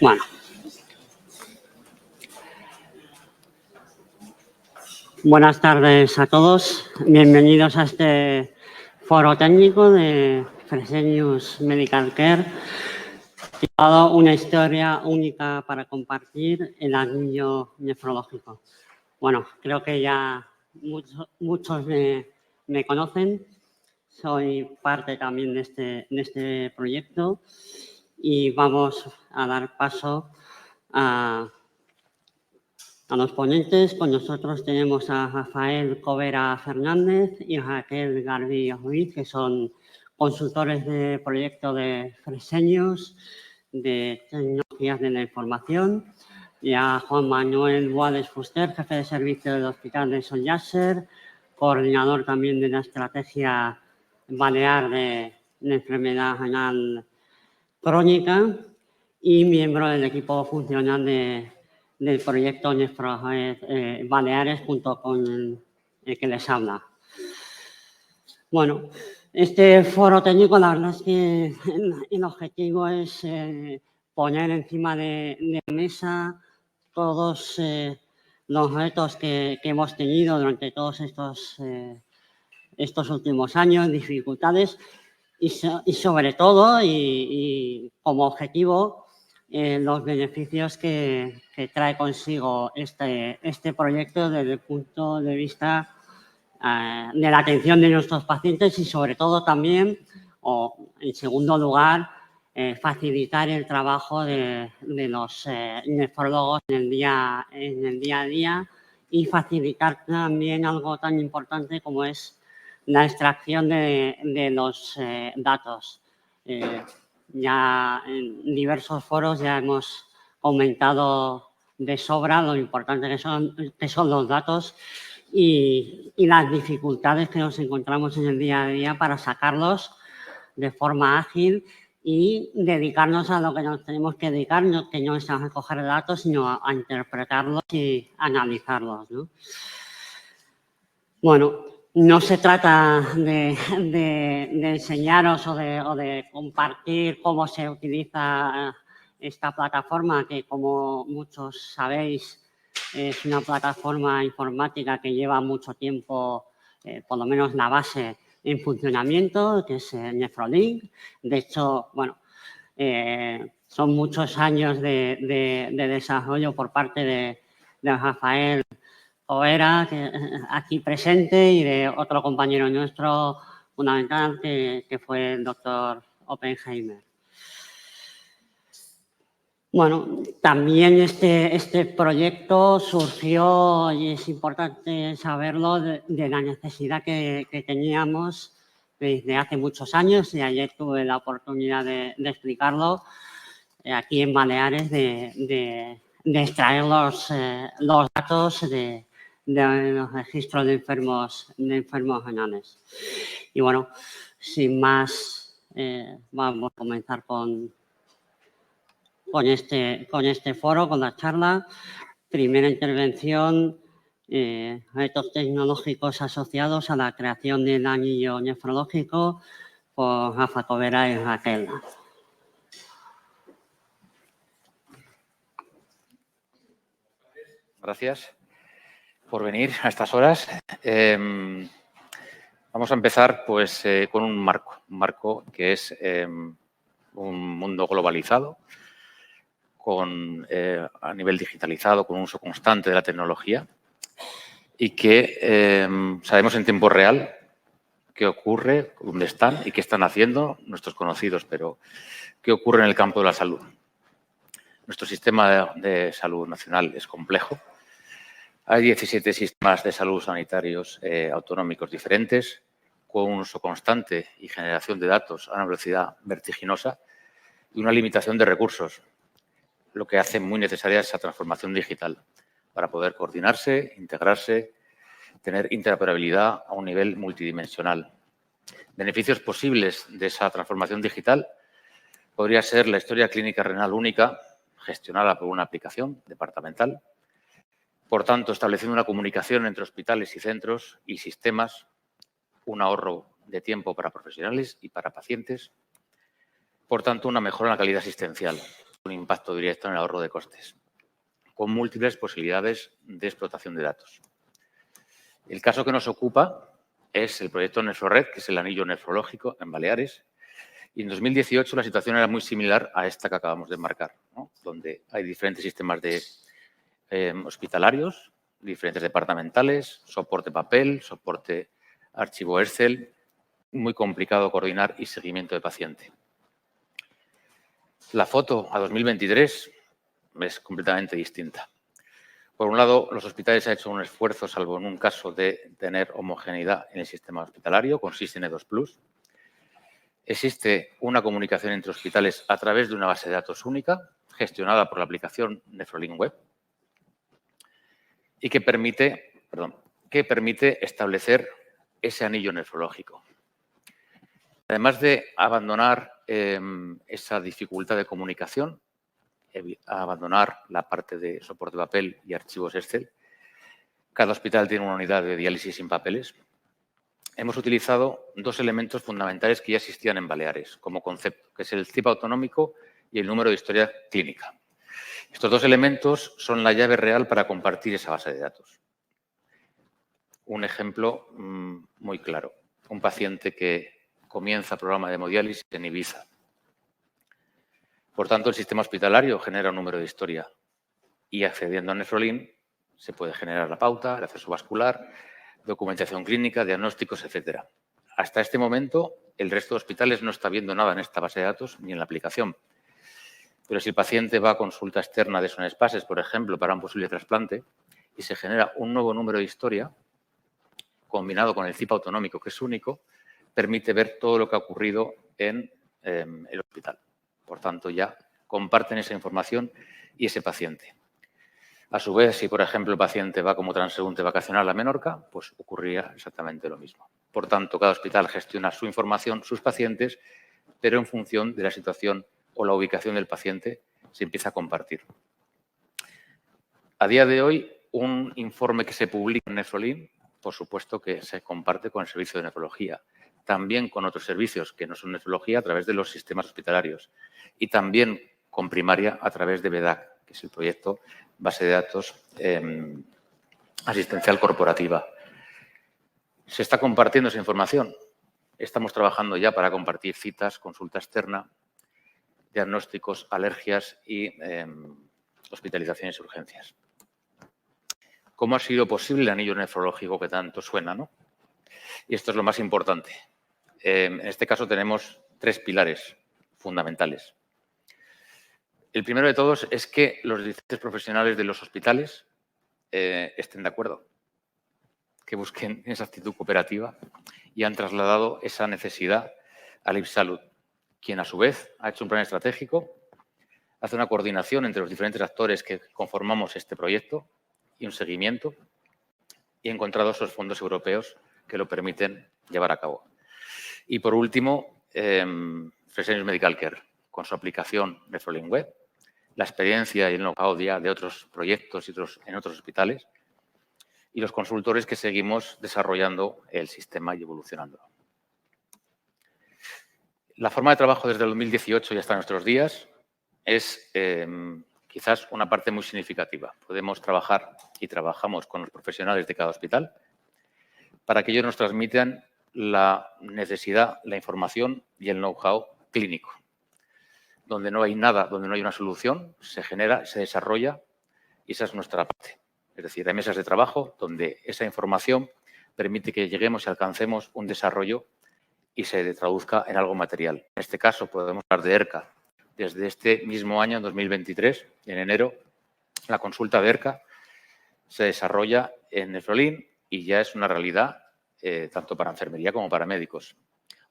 Bueno. Buenas tardes a todos. Bienvenidos a este foro técnico de Fresenius Medical Care, titulado Una historia única para compartir, el anillo nefrológico. Bueno, creo que ya muchos me conocen. Soy parte también de este proyecto y vamos a dar paso a los ponentes. Con nosotros tenemos a Rafael Covera Fernández y Raquel Garbí Ruiz, que son consultores de proyecto de Fresenius, de tecnologías de la información, y a Juan Manuel Boades Fuster, jefe de servicio del Hospital de Son Llàtzer, coordinador también de la estrategia balear de enfermedad renal crónica y miembro del equipo funcional del proyecto Baleares, junto con el que les habla. Bueno, este foro técnico, la verdad es que el objetivo es poner encima de la mesa todos los retos que hemos tenido durante todos estos últimos años, dificultades y sobre todo, y como objetivo, los beneficios que trae consigo este proyecto desde el punto de vista de la atención de nuestros pacientes y sobre todo también, o en segundo lugar, facilitar el trabajo de los nefrólogos en el día a día y facilitar también algo tan importante como es la extracción de los datos. Ya en diversos foros ya hemos comentado de sobra lo importante que son los datos y las dificultades que nos encontramos en el día a día para sacarlos de forma ágil y dedicarnos a lo que nos tenemos que dedicar, que no es a recoger datos, sino a interpretarlos y analizarlos, ¿no? Bueno, no se trata de enseñaros o de compartir cómo se utiliza esta plataforma, que como muchos sabéis es una plataforma informática que lleva mucho tiempo, por lo menos la base, en funcionamiento, que es Nefrolink. De hecho, bueno, son muchos años de desarrollo por parte de Rafael Covera, que aquí presente, y de otro compañero nuestro fundamental, que fue el doctor Oppenheimer. Bueno, también este proyecto surgió, y es importante saberlo, de la necesidad que teníamos desde hace muchos años, y ayer tuve la oportunidad de explicarlo, aquí en Baleares, de extraer los datos de los registros de enfermos renales. Y bueno, sin más, vamos a comenzar con este foro, con la charla. Primera intervención, retos tecnológicos asociados a la creación del anillo nefrológico, por Rafa Covera y Raquel. Gracias por venir a estas horas. Vamos a empezar pues, con un marco que es un mundo globalizado, a nivel digitalizado, con un uso constante de la tecnología y que sabemos en tiempo real qué ocurre, dónde están y qué están haciendo nuestros conocidos, pero qué ocurre en el campo de la salud. Nuestro sistema de salud nacional es complejo. Hay 17 sistemas de salud sanitarios autonómicos diferentes, con un uso constante y generación de datos a una velocidad vertiginosa y una limitación de recursos, lo que hace muy necesaria esa transformación digital para poder coordinarse, integrarse, tener interoperabilidad a un nivel multidimensional. Beneficios posibles de esa transformación digital podría ser la historia clínica renal única, gestionada por una aplicación departamental. Por tanto, estableciendo una comunicación entre hospitales y centros y sistemas, un ahorro de tiempo para profesionales y para pacientes. Por tanto, una mejora en la calidad asistencial. un impacto directo en el ahorro de costes, con múltiples posibilidades de explotación de datos. El caso que nos ocupa es el proyecto Nefrored, que es el anillo nefrológico en Baleares. Y en 2018 la situación era muy similar a esta que acabamos de marcar, ¿no? Donde hay diferentes sistemas de hospitalarios, diferentes departamentales, soporte papel, soporte archivo Excel, muy complicado coordinar y seguimiento de paciente. La foto a 2023 es completamente distinta. Por un lado, los hospitales han hecho un esfuerzo, salvo en un caso, de tener homogeneidad en el sistema hospitalario con SysN2+. Existe una comunicación entre hospitales a través de una base de datos única, gestionada por la aplicación Nefrolink Web, y que permite establecer ese anillo nefrológico. Además de abandonar esa dificultad de comunicación, abandonar la parte de soporte papel y archivos Excel, cada hospital tiene una unidad de diálisis sin papeles. Hemos utilizado dos elementos fundamentales que ya existían en Baleares como concepto, que es el CIP autonómico y el número de historia clínica. Estos dos elementos son la llave real para compartir esa base de datos. Un ejemplo muy claro. Un paciente que comienza programa de hemodiálisis en Ibiza. Por tanto, el sistema hospitalario genera un número de historia y accediendo a Nefrolink se puede generar la pauta, el acceso vascular, documentación clínica, diagnósticos, etcétera. Hasta este momento, el resto de hospitales no está viendo nada en esta base de datos ni en la aplicación. Pero si el paciente va a consulta externa de Sonespases, por ejemplo, para un posible trasplante, y se genera un nuevo número de historia, combinado con el CIP autonómico, que es único, permite ver todo lo que ha ocurrido en el hospital. Por tanto, ya comparten esa información y ese paciente. A su vez, si, por ejemplo, el paciente va como transeúnte vacacional a Menorca, pues ocurriría exactamente lo mismo. Por tanto, cada hospital gestiona su información, sus pacientes, pero en función de la situación o la ubicación del paciente se empieza a compartir. A día de hoy, un informe que se publica en Nefrolink, por supuesto que se comparte con el servicio de nefrología, también con otros servicios que no son nefrología a través de los sistemas hospitalarios y también con primaria a través de BEDAC, que es el proyecto Base de Datos Asistencial Corporativa. Se está compartiendo esa información. Estamos trabajando ya para compartir citas, consulta externa, diagnósticos, alergias y hospitalizaciones y urgencias. ¿Cómo ha sido posible el anillo nefrológico que tanto suena, ¿no? Y esto es lo más importante. En este caso tenemos tres pilares fundamentales. El primero de todos es que los diferentes profesionales de los hospitales estén de acuerdo, que busquen esa actitud cooperativa y han trasladado esa necesidad al IPSalud, quien a su vez ha hecho un plan estratégico, hace una coordinación entre los diferentes actores que conformamos este proyecto y un seguimiento y ha encontrado esos fondos europeos que lo permiten llevar a cabo. Y por último, Fresenius Medical Care, con su aplicación Nefrolink Web, la experiencia y el know-how de otros proyectos en otros hospitales y los consultores que seguimos desarrollando el sistema y evolucionándolo. La forma de trabajo desde el 2018 y hasta nuestros días es quizás una parte muy significativa. Podemos trabajar y trabajamos con los profesionales de cada hospital para que ellos nos transmitan la necesidad, la información y el know-how clínico. Donde no hay nada, donde no hay una solución, se genera, se desarrolla y esa es nuestra parte. Es decir, hay mesas de trabajo donde esa información permite que lleguemos y alcancemos un desarrollo y se traduzca en algo material. En este caso podemos hablar de ERCA. Desde este mismo año, en 2023, en enero, la consulta de ERCA se desarrolla en Nefrolink y ya es una realidad tanto para enfermería como para médicos.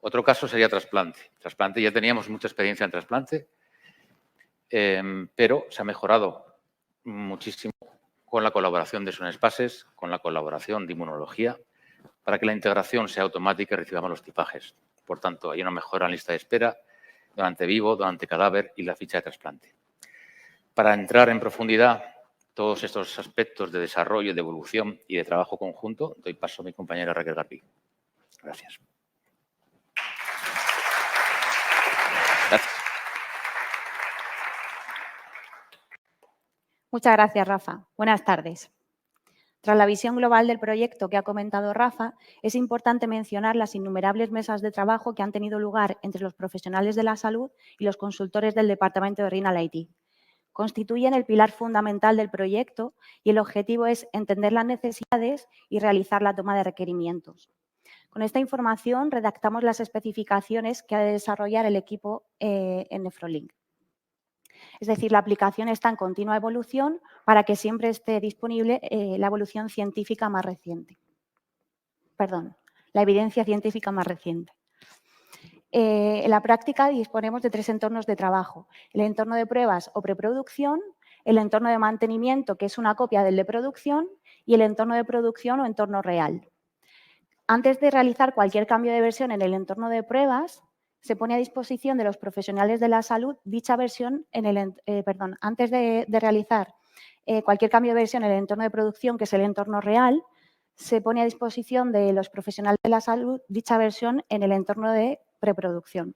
Otro caso sería trasplante. Trasplante, ya teníamos mucha experiencia en trasplante, pero se ha mejorado muchísimo con la colaboración de Sonespases, con la colaboración de inmunología, para que la integración sea automática y recibamos los tipajes. Por tanto, hay una mejora en lista de espera, donante vivo, donante cadáver y la ficha de trasplante. Para entrar en profundidad todos estos aspectos de desarrollo, de evolución y de trabajo conjunto, doy paso a mi compañera Raquel Garbí. Gracias. Gracias. Muchas gracias, Rafa. Buenas tardes. Tras la visión global del proyecto que ha comentado Rafa, es importante mencionar las innumerables mesas de trabajo que han tenido lugar entre los profesionales de la salud y los consultores del Departamento de Renal IT. Constituyen el pilar fundamental del proyecto y el objetivo es entender las necesidades y realizar la toma de requerimientos. Con esta información redactamos las especificaciones que ha de desarrollar el equipo en Nefrolink. Es decir, la aplicación está en continua evolución para que siempre esté disponible la evolución científica más reciente. Perdón, la evidencia científica más reciente. En la práctica disponemos de 3 entornos de trabajo. El entorno de pruebas o preproducción, el entorno de mantenimiento, que es una copia del de producción, y el entorno de producción o entorno real. Antes de realizar cualquier cambio de versión en el entorno de pruebas, se pone a disposición de los profesionales de la salud dicha versión antes de realizar cualquier cambio de versión en el entorno de producción, que es el entorno real, se pone a disposición de los profesionales de la salud dicha versión en el entorno de preproducción.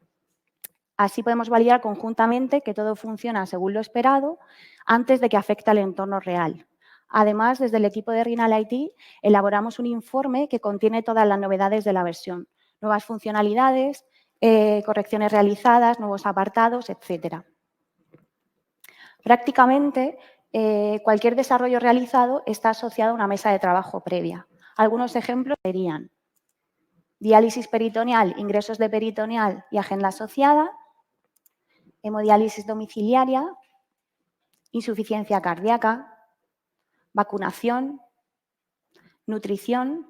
Así podemos validar conjuntamente que todo funciona según lo esperado antes de que afecte al entorno real. Además, desde el equipo de Renal IT elaboramos un informe que contiene todas las novedades de la versión, nuevas funcionalidades, correcciones realizadas, nuevos apartados, etc. Prácticamente, cualquier desarrollo realizado está asociado a una mesa de trabajo previa. Algunos ejemplos serían diálisis peritoneal, ingresos de peritoneal y agenda asociada, hemodiálisis domiciliaria, insuficiencia cardíaca, vacunación, nutrición,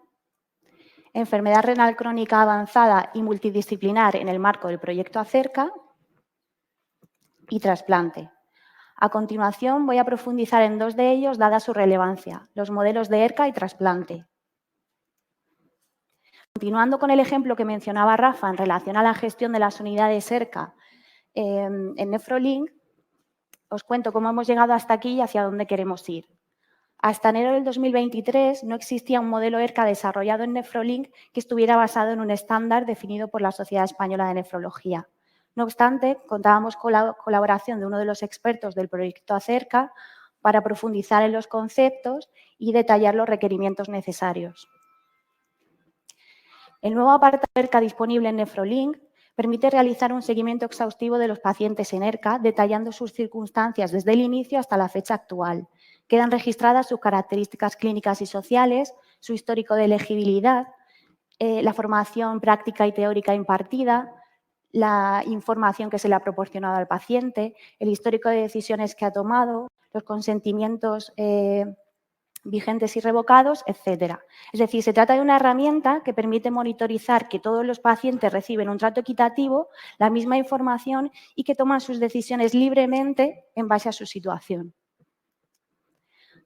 enfermedad renal crónica avanzada y multidisciplinar en el marco del proyecto ACERCA y trasplante. A continuación voy a profundizar en 2 de ellos dada su relevancia, los modelos de ERCA y trasplante. Continuando con el ejemplo que mencionaba Rafa en relación a la gestión de las unidades ERCA en Nefrolink, os cuento cómo hemos llegado hasta aquí y hacia dónde queremos ir. Hasta enero del 2023 no existía un modelo ERCA desarrollado en Nefrolink que estuviera basado en un estándar definido por la Sociedad Española de Nefrología. No obstante, contábamos con la colaboración de uno de los expertos del proyecto ACERCA para profundizar en los conceptos y detallar los requerimientos necesarios. El nuevo apartado ERCA disponible en Nefrolink permite realizar un seguimiento exhaustivo de los pacientes en ERCA, detallando sus circunstancias desde el inicio hasta la fecha actual. Quedan registradas sus características clínicas y sociales, su histórico de elegibilidad, la formación práctica y teórica impartida, la información que se le ha proporcionado al paciente, el histórico de decisiones que ha tomado, los consentimientos vigentes y revocados, etcétera. Es decir, se trata de una herramienta que permite monitorizar que todos los pacientes reciben un trato equitativo, la misma información y que toman sus decisiones libremente en base a su situación.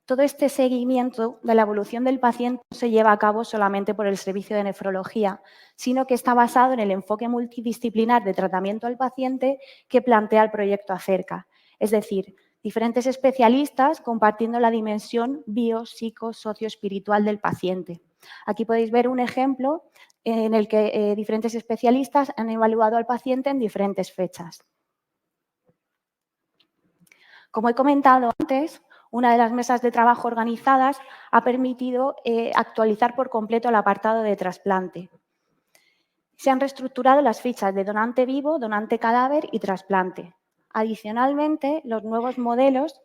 Todo este seguimiento de la evolución del paciente no se lleva a cabo solamente por el servicio de nefrología, sino que está basado en el enfoque multidisciplinar de tratamiento al paciente que plantea el proyecto ACERCA. Es decir, diferentes especialistas compartiendo la dimensión bio, psico, socioespiritual del paciente. Aquí podéis ver un ejemplo en el que diferentes especialistas han evaluado al paciente en diferentes fechas. Como he comentado antes, una de las mesas de trabajo organizadas ha permitido actualizar por completo el apartado de trasplante. Se han reestructurado las fichas de donante vivo, donante cadáver y trasplante. Adicionalmente, los nuevos modelos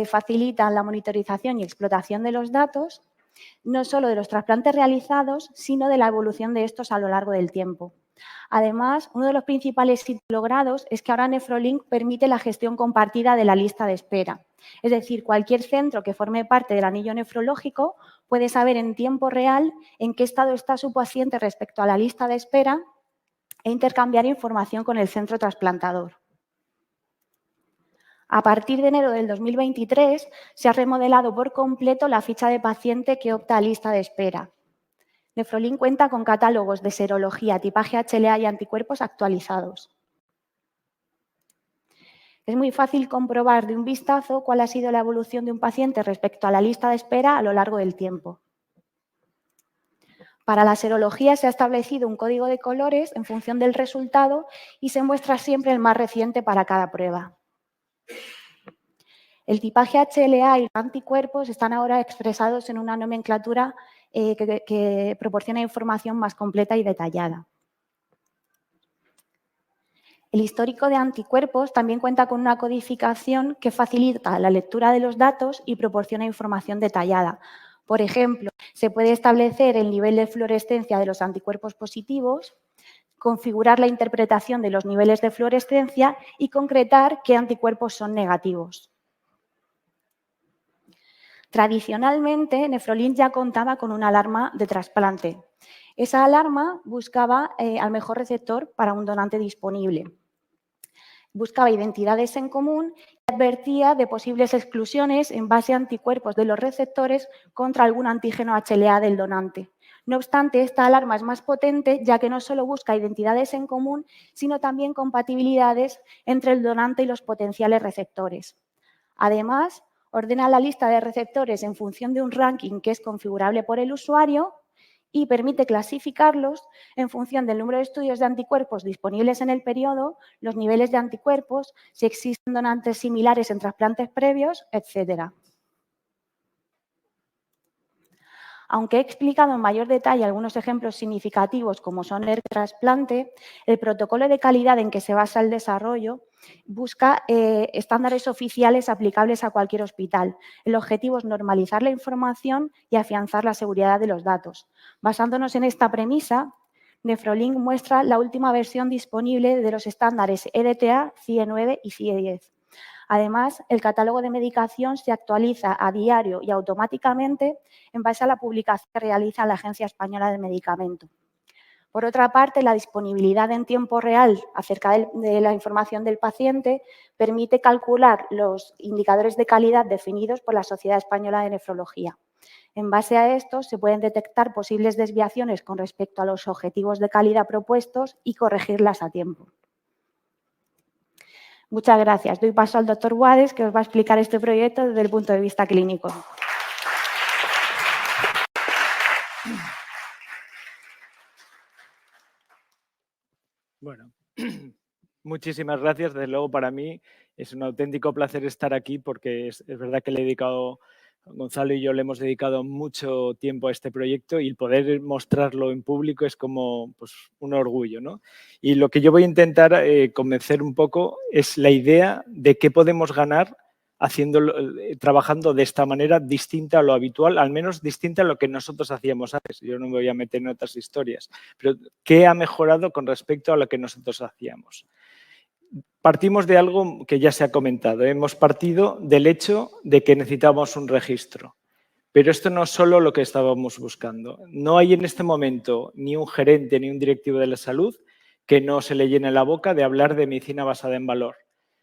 facilitan la monitorización y explotación de los datos, no solo de los trasplantes realizados, sino de la evolución de estos a lo largo del tiempo. Además, uno de los principales hitos logrados es que ahora Nefrolink permite la gestión compartida de la lista de espera. Es decir, cualquier centro que forme parte del anillo nefrológico puede saber en tiempo real en qué estado está su paciente respecto a la lista de espera e intercambiar información con el centro trasplantador. A partir de enero del 2023 se ha remodelado por completo la ficha de paciente que opta a lista de espera. Nefrolink cuenta con catálogos de serología, tipaje HLA y anticuerpos actualizados. Es muy fácil comprobar de un vistazo cuál ha sido la evolución de un paciente respecto a la lista de espera a lo largo del tiempo. Para la serología se ha establecido un código de colores en función del resultado y se muestra siempre el más reciente para cada prueba. El tipaje HLA y los anticuerpos están ahora expresados en una nomenclatura que proporciona información más completa y detallada. El histórico de anticuerpos también cuenta con una codificación que facilita la lectura de los datos y proporciona información detallada. Por ejemplo, se puede establecer el nivel de fluorescencia de los anticuerpos positivos, configurar la interpretación de los niveles de fluorescencia y concretar qué anticuerpos son negativos. Tradicionalmente, Nefrolink ya contaba con una alarma de trasplante. Esa alarma buscaba al mejor receptor para un donante disponible. Buscaba identidades en común y advertía de posibles exclusiones en base a anticuerpos de los receptores contra algún antígeno HLA del donante. No obstante, esta alarma es más potente ya que no solo busca identidades en común, sino también compatibilidades entre el donante y los potenciales receptores. Además, ordena la lista de receptores en función de un ranking que es configurable por el usuario y permite clasificarlos en función del número de estudios de anticuerpos disponibles en el periodo, los niveles de anticuerpos, si existen donantes similares en trasplantes previos, etc. Aunque he explicado en mayor detalle algunos ejemplos significativos como son el trasplante, el protocolo de calidad en que se basa el desarrollo busca estándares oficiales aplicables a cualquier hospital. El objetivo es normalizar la información y afianzar la seguridad de los datos. Basándonos en esta premisa, Nefrolink muestra la última versión disponible de los estándares EDTA, CIE 9 y CIE 10. Además, el catálogo de medicación se actualiza a diario y automáticamente en base a la publicación que realiza la Agencia Española del Medicamento. Por otra parte, la disponibilidad en tiempo real acerca de la información del paciente permite calcular los indicadores de calidad definidos por la Sociedad Española de Nefrología. En base a esto, se pueden detectar posibles desviaciones con respecto a los objetivos de calidad propuestos y corregirlas a tiempo. Muchas gracias. Doy paso al doctor Guades, que os va a explicar este proyecto desde el punto de vista clínico. Bueno, muchísimas gracias. Desde luego, para mí es un auténtico placer estar aquí porque es verdad que le he dedicado, Gonzalo y yo le hemos dedicado mucho tiempo a este proyecto y el poder mostrarlo en público es como pues, un orgullo, ¿no? Y lo que yo voy a intentar convencer un poco es la idea de qué podemos ganar trabajando de esta manera distinta a lo habitual, al menos distinta a lo que nosotros hacíamos antes. Yo no me voy a meter en otras historias, pero ¿qué ha mejorado con respecto a lo que nosotros hacíamos? Partimos de algo que ya se ha comentado. Hemos partido del hecho de que necesitábamos un registro. Pero esto no es solo lo que estábamos buscando. No hay en este momento ni un gerente ni un directivo de la salud que no se le llene la boca de hablar de medicina basada en valor.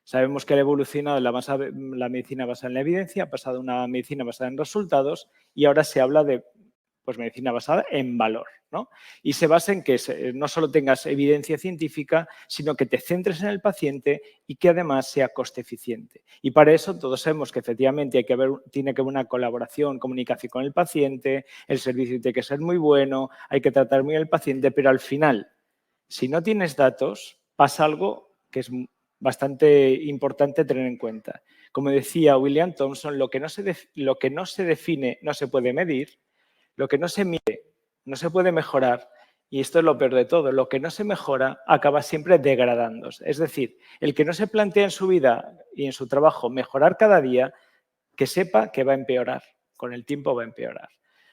Sabemos que ha evolucionado la medicina basada en la evidencia, ha pasado a una medicina basada en resultados y ahora se habla de medicina basada en valor, ¿no? Y se basa en que no solo tengas evidencia científica, sino que te centres en el paciente y que además sea coste eficiente. Y para eso todos sabemos que efectivamente tiene que haber una colaboración, comunicación con el paciente, el servicio tiene que ser muy bueno, hay que tratar muy bien al paciente, pero al final, si no tienes datos, pasa algo que es bastante importante tener en cuenta. Como decía William Thompson, lo que no se define no se puede medir. Lo que no se mide no se puede mejorar y esto es lo peor de todo. Lo que no se mejora acaba siempre degradándose. Es decir, el que no se plantea en su vida y en su trabajo mejorar cada día, que sepa que va a empeorar. Con el tiempo va a empeorar.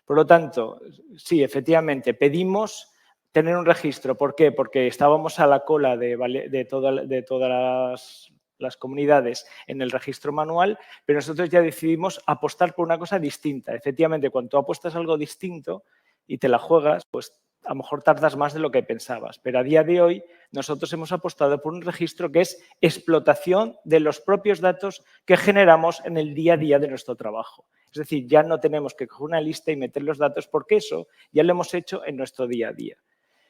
Por lo tanto, sí, efectivamente, pedimos tener un registro. ¿Por qué? Porque estábamos a la cola de todas las comunidades en el registro manual, pero nosotros ya decidimos apostar por una cosa distinta. Efectivamente, cuando tú apuestas algo distinto y te la juegas, pues a lo mejor tardas más de lo que pensabas. Pero a día de hoy nosotros hemos apostado por un registro que es explotación de los propios datos que generamos en el día a día de nuestro trabajo. Es decir, ya no tenemos que coger una lista y meter los datos porque eso ya lo hemos hecho en nuestro día a día.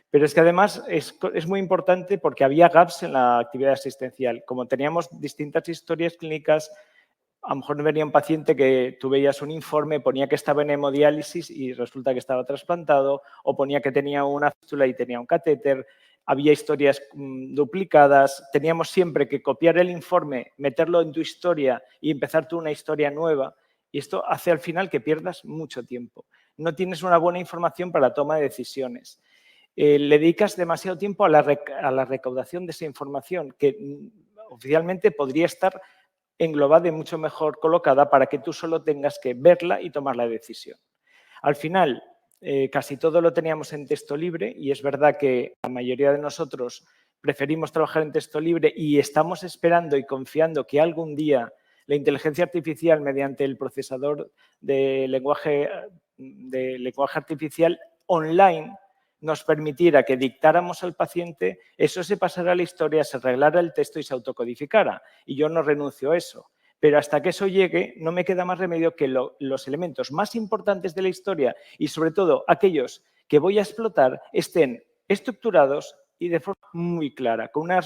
Pero es que además es muy importante porque había gaps en la actividad asistencial. Como teníamos distintas historias clínicas, a lo mejor venía un paciente que tú veías un informe, ponía que estaba en hemodiálisis y resulta que estaba trasplantado, o ponía que tenía una fístula y tenía un catéter. había historias duplicadas, teníamos siempre que copiar el informe, meterlo en tu historia y empezar tú una historia nueva. Y esto hace al final que pierdas mucho tiempo. No tienes una buena información para la toma de decisiones. Le dedicas demasiado tiempo a la recaudación de esa información que oficialmente podría estar englobada y mucho mejor colocada para que tú solo tengas que verla y tomar la decisión. Al final, casi todo lo teníamos en texto libre y es verdad que la mayoría de nosotros preferimos trabajar en texto libre y estamos esperando y confiando que algún día la inteligencia artificial mediante el procesador de lenguaje artificial online nos permitiera que dictáramos al paciente, eso se pasara a la historia, se arreglara el texto y se autocodificara. Y yo no renuncio a eso. Pero hasta que eso llegue, no me queda más remedio que los elementos más importantes de la historia y, sobre todo, aquellos que voy a explotar estén estructurados y de forma muy clara, con una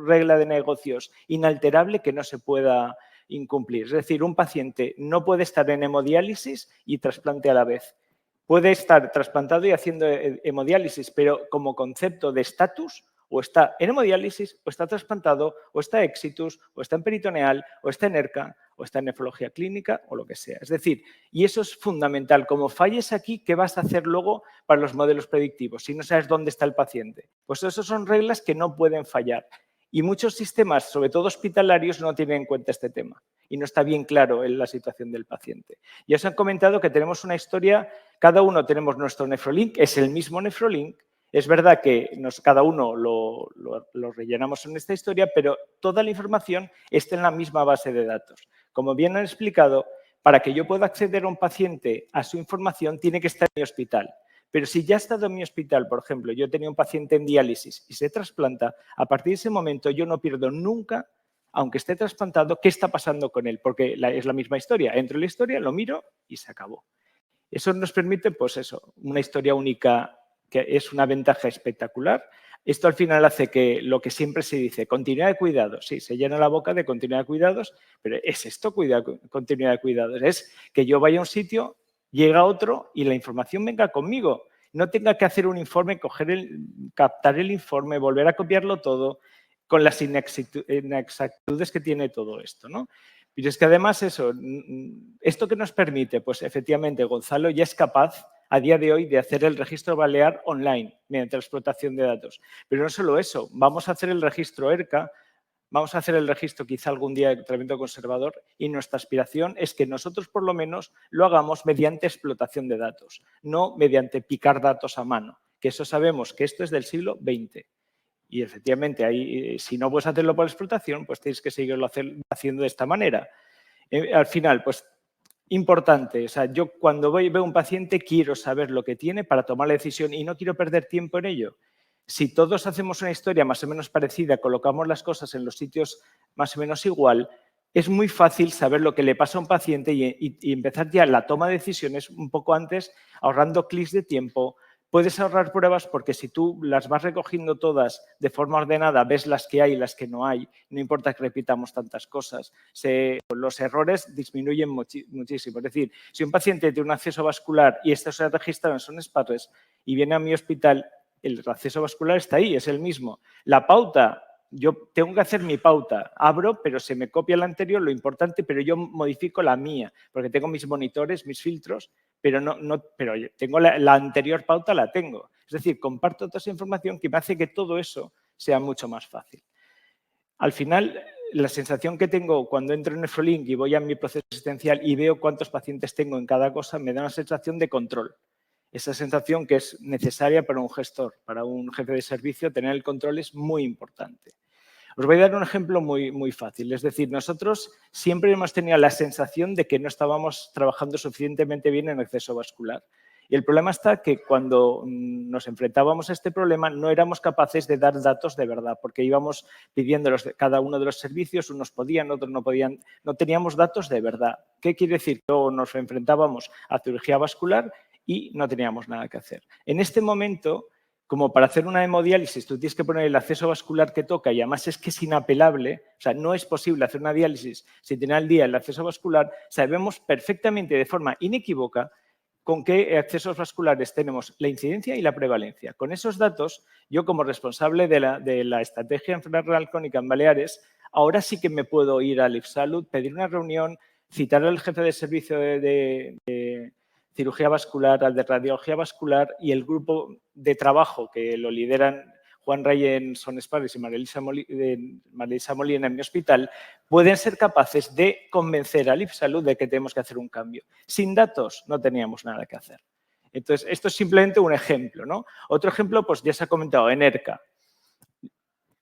regla de negocios inalterable que no se pueda incumplir. Es decir, un paciente no puede estar en hemodiálisis y trasplante a la vez. Puede estar trasplantado y haciendo hemodiálisis, pero como concepto de estatus, o está en hemodiálisis, o está trasplantado, o está exitus, o está en peritoneal, o está en ERCA, o está en nefrología clínica, o lo que sea. Es decir, y eso es fundamental. Como falles aquí, ¿qué vas a hacer luego para los modelos predictivos si no sabes dónde está el paciente? Pues esas son reglas que no pueden fallar. Y muchos sistemas, sobre todo hospitalarios, no tienen en cuenta este tema y no está bien claro en la situación del paciente. Ya os han comentado que tenemos una historia, cada uno tenemos nuestro Nefrolink, es el mismo Nefrolink. Es verdad que cada uno lo rellenamos en esta historia, pero toda la información está en la misma base de datos. Como bien han explicado, para que yo pueda acceder a un paciente a su información, tiene que estar en mi hospital. Pero si ya ha estado en mi hospital, por ejemplo, yo tenía un paciente en diálisis y se trasplanta, a partir de ese momento yo no pierdo nunca, aunque esté trasplantado, qué está pasando con él, porque es la misma historia. Entro en la historia, lo miro y se acabó. Eso nos permite, pues eso, una historia única que es una ventaja espectacular. Esto al final hace que lo que siempre se dice, continuidad de cuidados, sí, se llena la boca de continuidad de cuidados, pero ¿es esto continuidad de cuidados? Es que yo vaya a un sitio, llega a otro y la información venga conmigo. No tenga que hacer un informe, captar el informe, volver a copiarlo todo, con las inexactitudes que tiene todo esto, ¿no? Pero es que además esto que nos permite, pues efectivamente Gonzalo ya es capaz a día de hoy de hacer el registro balear online mediante la explotación de datos. Pero no solo eso, vamos a hacer el registro ERCA, vamos a hacer el registro quizá algún día de tratamiento conservador y nuestra aspiración es que nosotros por lo menos lo hagamos mediante explotación de datos, no mediante picar datos a mano, que eso sabemos que esto es del siglo XX. Y efectivamente, ahí, si no puedes hacerlo por explotación, pues tienes que seguirlo haciendo de esta manera. Al final, pues importante, o sea, yo cuando veo un paciente quiero saber lo que tiene para tomar la decisión y no quiero perder tiempo en ello. Si todos hacemos una historia más o menos parecida, colocamos las cosas en los sitios más o menos igual, es muy fácil saber lo que le pasa a un paciente y empezar ya la toma de decisiones un poco antes, ahorrando clics de tiempo. Puedes ahorrar pruebas porque si tú las vas recogiendo todas de forma ordenada, ves las que hay y las que no hay, no importa que repitamos tantas cosas, los errores disminuyen muchísimo. Es decir, si un paciente tiene un acceso vascular y estos se registran son SPARRES y viene a mi hospital, el acceso vascular está ahí, es el mismo. La pauta, yo tengo que hacer mi pauta, abro, pero se me copia la anterior, lo importante, pero yo modifico la mía, porque tengo mis monitores, mis filtros, pero pero tengo la anterior pauta, la tengo. Es decir, comparto toda esa información que me hace que todo eso sea mucho más fácil. Al final, la sensación que tengo cuando entro en Nefrolink y voy a mi proceso asistencial y veo cuántos pacientes tengo en cada cosa, me da una sensación de control. Esa sensación que es necesaria para un gestor, para un jefe de servicio, tener el control es muy importante. Os voy a dar un ejemplo muy fácil. Es decir, nosotros siempre hemos tenido la sensación de que no estábamos trabajando suficientemente bien en acceso vascular. Y el problema está que cuando nos enfrentábamos a este problema no éramos capaces de dar datos de verdad, porque íbamos pidiéndolos de cada uno de los servicios, unos podían, otros no podían, no teníamos datos de verdad. ¿Qué quiere decir? Que luego nos enfrentábamos a cirugía vascular y no teníamos nada que hacer. En este momento, como para hacer una hemodiálisis tú tienes que poner el acceso vascular que toca y además es que es inapelable, o sea, no es posible hacer una diálisis sin tener al día el acceso vascular, sabemos perfectamente de forma inequívoca con qué accesos vasculares tenemos la incidencia y la prevalencia. Con esos datos, yo como responsable de la estrategia enfermedad renal crónica en Baleares, ahora sí que me puedo ir al IFSalud, pedir una reunión, citar al jefe de servicio de cirugía vascular, al de radiología vascular y el grupo de trabajo que lo lideran Juan Rey Son Espares y María Elisa Molina en mi hospital, pueden ser capaces de convencer al IFSalud de que tenemos que hacer un cambio. Sin datos no teníamos nada que hacer. Entonces, esto es simplemente un ejemplo, ¿no? Otro ejemplo, pues ya se ha comentado, en ERCA.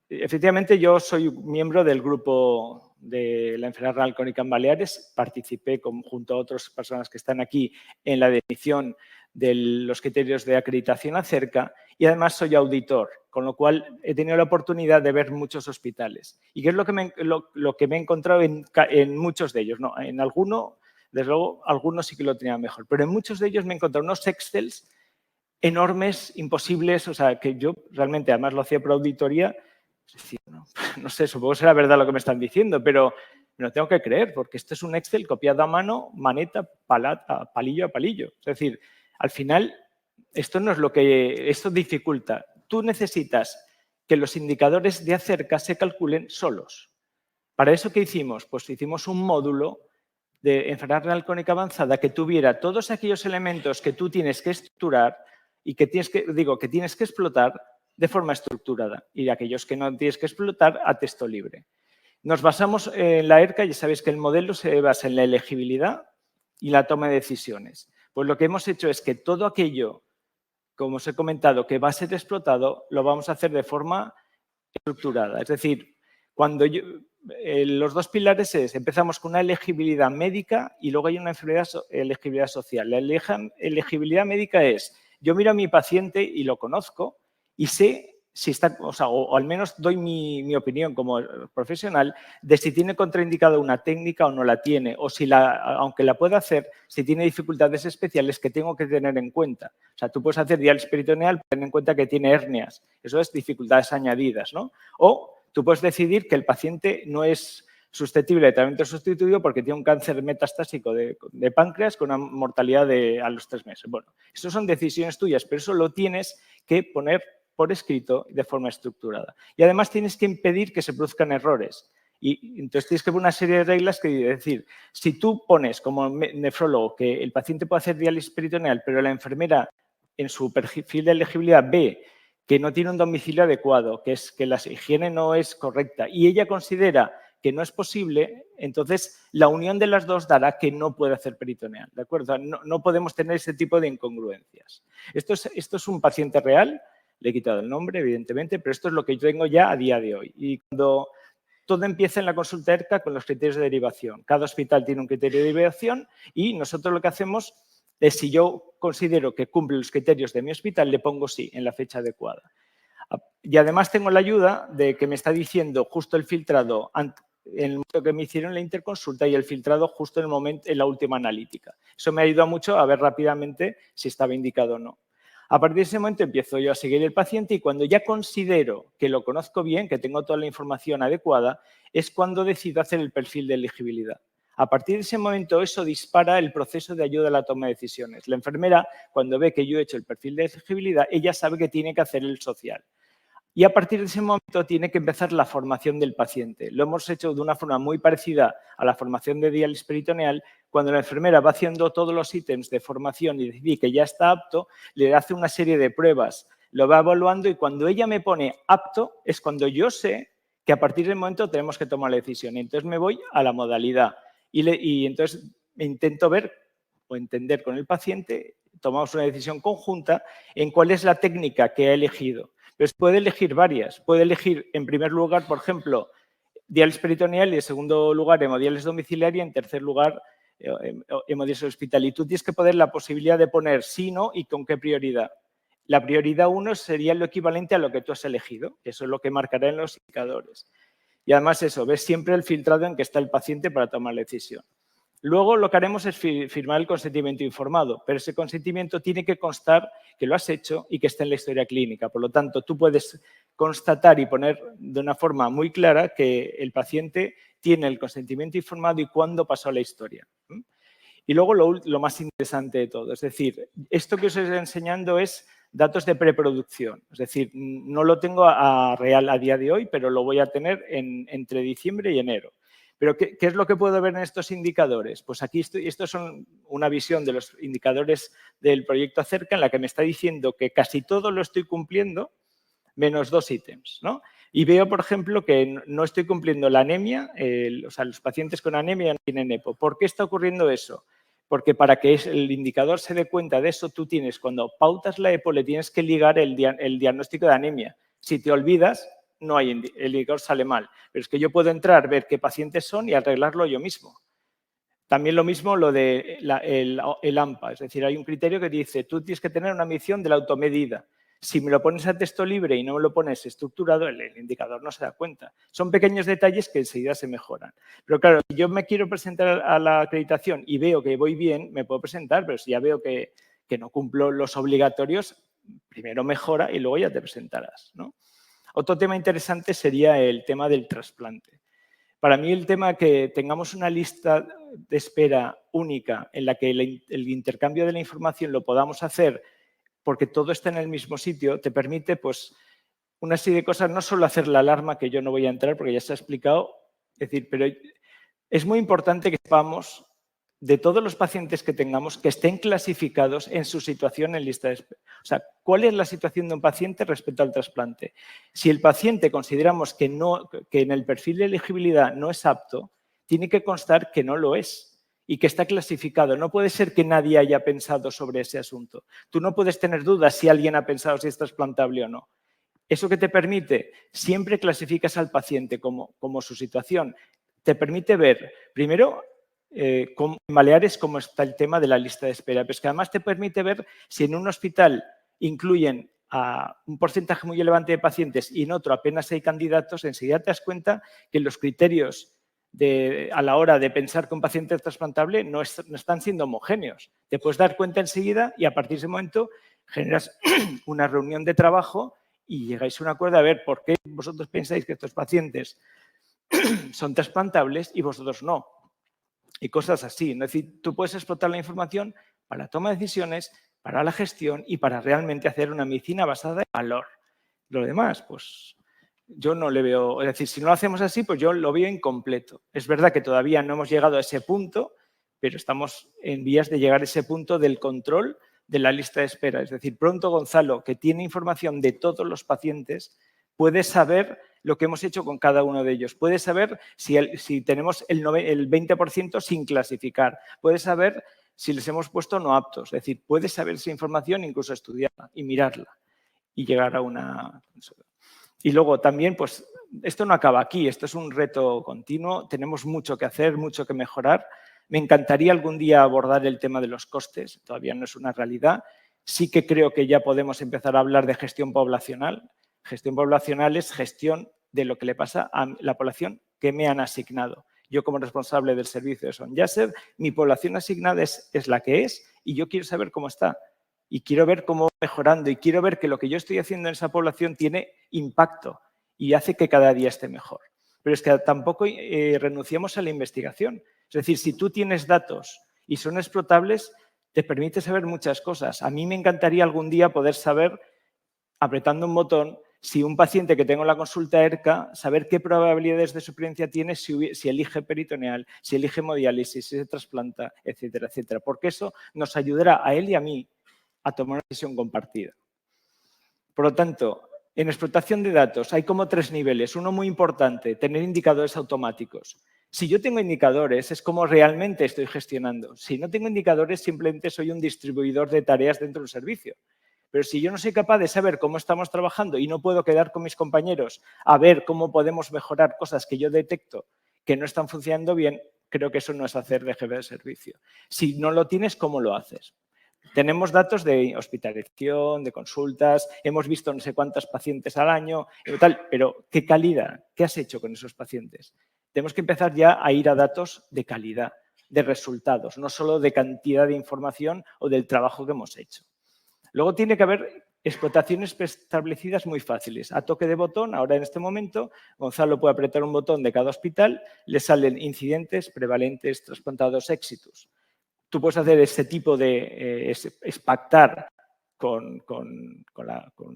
Efectivamente, yo soy miembro del grupo de la enfermedad renal crónica en Baleares. Participé junto a otras personas que están aquí en la definición de los criterios de acreditación acerca y además soy auditor, con lo cual he tenido la oportunidad de ver muchos hospitales. ¿Y qué es lo que me he encontrado en muchos de ellos? No, en alguno, desde luego, algunos sí que lo tenía mejor, pero en muchos de ellos me he encontrado unos Excels enormes, imposibles, o sea, que yo realmente además lo hacía por auditoría. Es decir, no sé, supongo que será verdad lo que me están diciendo, pero me lo tengo que creer, porque esto es un Excel copiado a mano, maneta, palillo a palillo. Es decir, al final, esto no es lo que esto dificulta. Tú necesitas que los indicadores de acerca se calculen solos. ¿Para eso qué hicimos? Pues hicimos un módulo de enfermedad renal crónica avanzada que tuviera todos aquellos elementos que tú tienes que estructurar y que tienes que explotar de forma estructurada y aquellos que no tienes que explotar a texto libre. Nos basamos en la ERCA, ya sabéis que el modelo se basa en la elegibilidad y la toma de decisiones. Pues lo que hemos hecho es que todo aquello, como os he comentado, que va a ser explotado, lo vamos a hacer de forma estructurada. Es decir, cuando los dos pilares empezamos con una elegibilidad médica y luego hay una elegibilidad social. La elegibilidad médica es, yo miro a mi paciente y lo conozco, y sé si está, o al menos doy mi opinión como profesional de si tiene contraindicada una técnica o no la tiene, o si aunque la pueda hacer, si tiene dificultades especiales que tengo que tener en cuenta. O sea, tú puedes hacer diálisis peritoneal, ten en cuenta que tiene hernias, eso es dificultades añadidas, ¿no? O tú puedes decidir que el paciente no es susceptible de tratamiento sustituido porque tiene un cáncer metastásico de páncreas con una mortalidad a los 3 meses. Bueno, eso son decisiones tuyas, pero eso lo tienes que poner por escrito de forma estructurada. Y además tienes que impedir que se produzcan errores. Y entonces tienes que poner una serie de reglas que decir, si tú pones como nefrólogo que el paciente puede hacer diálisis peritoneal, pero la enfermera en su perfil de elegibilidad ve que no tiene un domicilio adecuado, que la higiene no es correcta y ella considera que no es posible, entonces la unión de las dos dará que no puede hacer peritoneal, ¿de acuerdo? No podemos tener ese tipo de incongruencias. Esto es un paciente real. Le he quitado el nombre, evidentemente, pero esto es lo que yo tengo ya a día de hoy. Y cuando todo empieza en la consulta ERCA con los criterios de derivación. Cada hospital tiene un criterio de derivación y nosotros lo que hacemos es, si yo considero que cumple los criterios de mi hospital, le pongo sí en la fecha adecuada. Y además tengo la ayuda de que me está diciendo justo el filtrado en el momento que me hicieron la interconsulta y el filtrado justo en la última analítica. Eso me ha ayudado mucho a ver rápidamente si estaba indicado o no. A partir de ese momento empiezo yo a seguir el paciente y cuando ya considero que lo conozco bien, que tengo toda la información adecuada, es cuando decido hacer el perfil de elegibilidad. A partir de ese momento eso dispara el proceso de ayuda a la toma de decisiones. La enfermera, cuando ve que yo he hecho el perfil de elegibilidad, ella sabe que tiene que hacer el social. Y a partir de ese momento tiene que empezar la formación del paciente. Lo hemos hecho de una forma muy parecida a la formación de diálisis peritoneal. Cuando la enfermera va haciendo todos los ítems de formación y decide que ya está apto, le hace una serie de pruebas, lo va evaluando y cuando ella me pone apto es cuando yo sé que a partir del momento tenemos que tomar la decisión. Y entonces me voy a la modalidad y entonces intento ver o entender con el paciente, tomamos una decisión conjunta en cuál es la técnica que ha elegido. Pero puede elegir varias. Puede elegir, en primer lugar, por ejemplo, diálisis peritoneal y, en segundo lugar, hemodiálisis domiciliaria y, en tercer lugar, hemodiálisis hospital. Y tú tienes que poner la posibilidad de poner sí, no y con qué prioridad. La prioridad 1 sería lo equivalente a lo que tú has elegido. Eso es lo que marcará en los indicadores. Y además eso, ves siempre el filtrado en que está el paciente para tomar la decisión. Luego lo que haremos es firmar el consentimiento informado, pero ese consentimiento tiene que constar que lo has hecho y que está en la historia clínica. Por lo tanto, tú puedes constatar y poner de una forma muy clara que el paciente tiene el consentimiento informado y cuándo pasó la historia. Y luego lo más interesante de todo, es decir, esto que os estoy enseñando es datos de preproducción, es decir, no lo tengo real a día de hoy, pero lo voy a tener entre diciembre y enero. Pero ¿qué es lo que puedo ver en estos indicadores? Pues aquí estos son una visión de los indicadores del proyecto Acerca en la que me está diciendo que casi todo lo estoy cumpliendo, menos 2 ítems, ¿no? Y veo, por ejemplo, que no estoy cumpliendo la anemia, o sea, los pacientes con anemia no tienen EPO. ¿Por qué está ocurriendo eso? Porque para que el indicador se dé cuenta de eso, tú tienes, cuando pautas la EPO, le tienes que ligar el diagnóstico de anemia. Si te olvidas, no hay, el indicador sale mal. Pero es que yo puedo entrar, ver qué pacientes son y arreglarlo yo mismo. También lo mismo lo de el AMPA, es decir, hay un criterio que dice, tú tienes que tener una medición de la automedida. Si me lo pones a texto libre y no me lo pones estructurado, el indicador no se da cuenta. Son pequeños detalles que enseguida se mejoran. Pero claro, si yo me quiero presentar a la acreditación y veo que voy bien, me puedo presentar, pero si ya veo que no cumplo los obligatorios, primero mejora y luego ya te presentarás, ¿no? Otro tema interesante sería el tema del trasplante. Para mí el tema que tengamos una lista de espera única en la que el intercambio de la información lo podamos hacer porque todo está en el mismo sitio, te permite pues una serie de cosas, no solo hacer la alarma, que yo no voy a entrar porque ya se ha explicado, es decir, pero es muy importante que sepamos de todos los pacientes que tengamos que estén clasificados en su situación en lista de espera. O sea, ¿cuál es la situación de un paciente respecto al trasplante? Si el paciente consideramos que en el perfil de elegibilidad no es apto, tiene que constar que no lo es y que está clasificado. No puede ser que nadie haya pensado sobre ese asunto. Tú no puedes tener dudas si alguien ha pensado si es trasplantable o no. ¿Eso qué te permite? Siempre clasificas al paciente como su situación. Te permite ver, primero, en Baleares cómo está el tema de la lista de espera, pero es que además te permite ver si en un hospital incluyen a un porcentaje muy elevante de pacientes y en otro apenas hay candidatos, enseguida te das cuenta que los criterios a la hora de pensar que un paciente es trasplantable no están siendo homogéneos. Te puedes dar cuenta enseguida y a partir de ese momento generas una reunión de trabajo y llegáis a un acuerdo a ver por qué vosotros pensáis que estos pacientes son trasplantables y vosotros no. Y cosas así. Es decir, tú puedes explotar la información para la toma de decisiones, para la gestión y para realmente hacer una medicina basada en valor. Lo demás, pues yo no le veo, es decir, si no lo hacemos así, pues yo lo veo incompleto. Es verdad que todavía no hemos llegado a ese punto, pero estamos en vías de llegar a ese punto del control de la lista de espera. Es decir, pronto Gonzalo, que tiene información de todos los pacientes, puede saber lo que hemos hecho con cada uno de ellos. Puede saber si tenemos el 20% sin clasificar. Puede saber si les hemos puesto no aptos. Es decir, puede saber esa información, incluso estudiarla y mirarla y llegar a una... Y luego también, pues, esto no acaba aquí, esto es un reto continuo, tenemos mucho que hacer, mucho que mejorar. Me encantaría algún día abordar el tema de los costes, todavía no es una realidad. Sí que creo que ya podemos empezar a hablar de gestión poblacional. Gestión poblacional es gestión de lo que le pasa a la población que me han asignado. Yo como responsable del servicio de Son Yasser, mi población asignada es la que es y yo quiero saber cómo está. Y quiero ver cómo va mejorando y quiero ver que lo que yo estoy haciendo en esa población tiene impacto y hace que cada día esté mejor. Pero es que tampoco renunciamos a la investigación. Es decir, si tú tienes datos y son explotables, te permite saber muchas cosas. A mí me encantaría algún día poder saber, apretando un botón, si un paciente que tengo en la consulta ERCA, saber qué probabilidades de supervivencia tiene si elige peritoneal, si elige hemodiálisis, si se trasplanta, etcétera, etcétera. Porque eso nos ayudará a él y a mí a tomar una decisión compartida. Por lo tanto, en explotación de datos hay como 3 niveles. Uno muy importante, tener indicadores automáticos. Si yo tengo indicadores, es como realmente estoy gestionando. Si no tengo indicadores, simplemente soy un distribuidor de tareas dentro del servicio. Pero si yo no soy capaz de saber cómo estamos trabajando y no puedo quedar con mis compañeros a ver cómo podemos mejorar cosas que yo detecto que no están funcionando bien, creo que eso no es hacer de jefe de servicio. Si no lo tienes, ¿cómo lo haces? Tenemos datos de hospitalización, de consultas, hemos visto no sé cuántos pacientes al año, pero ¿qué calidad? ¿Qué has hecho con esos pacientes? Tenemos que empezar ya a ir a datos de calidad, de resultados, no solo de cantidad de información o del trabajo que hemos hecho. Luego tiene que haber explotaciones establecidas muy fáciles. A toque de botón, ahora en este momento, Gonzalo puede apretar un botón de cada hospital, le salen incidentes, prevalentes, trasplantados, éxitos. tú puedes hacer ese tipo de, es pactar con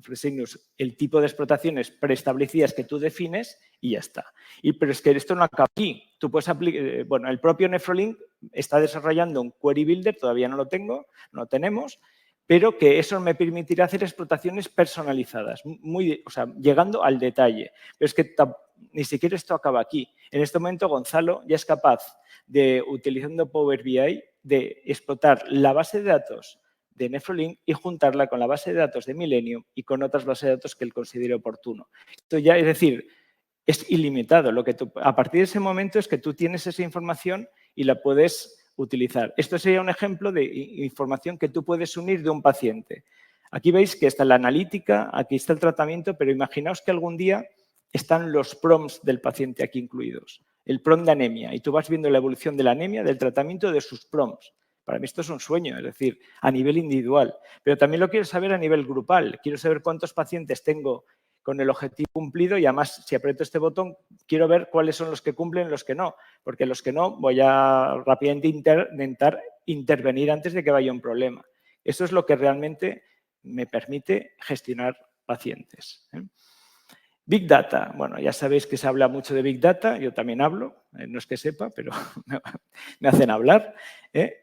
Fresenius el tipo de explotaciones preestablecidas que tú defines y ya está. Pero es que esto no acaba aquí. Tú puedes aplicar, bueno, el propio Nefrolink está desarrollando un Query Builder, todavía no lo tengo, no lo tenemos, pero que eso me permitirá hacer explotaciones personalizadas, o sea, llegando al detalle. Pero es que ni siquiera esto acaba aquí. En este momento Gonzalo ya es capaz de, utilizando Power BI, de explotar la base de datos de Nefrolink y juntarla con la base de datos de Millennium y con otras bases de datos que él considere oportuno. Esto ya, es decir, es ilimitado. A partir de ese momento es que tú tienes esa información y la puedes utilizar. Esto sería un ejemplo de información que tú puedes unir de un paciente. Aquí veis que está la analítica, aquí está el tratamiento, pero imaginaos que algún día están los prompts del paciente aquí incluidos. El prompt de anemia, y tú vas viendo la evolución de la anemia, del tratamiento de sus prompts. Para mí esto es un sueño, es decir, a nivel individual. Pero también lo quiero saber a nivel grupal. Quiero saber cuántos pacientes tengo con el objetivo cumplido y además, si aprieto este botón, quiero ver cuáles son los que cumplen y los que no. Porque los que no voy a rápidamente intentar intervenir antes de que vaya un problema. Eso es lo que realmente me permite gestionar pacientes. Big Data. Bueno, ya sabéis que se habla mucho de Big Data, yo también hablo, no es que sepa, pero me hacen hablar.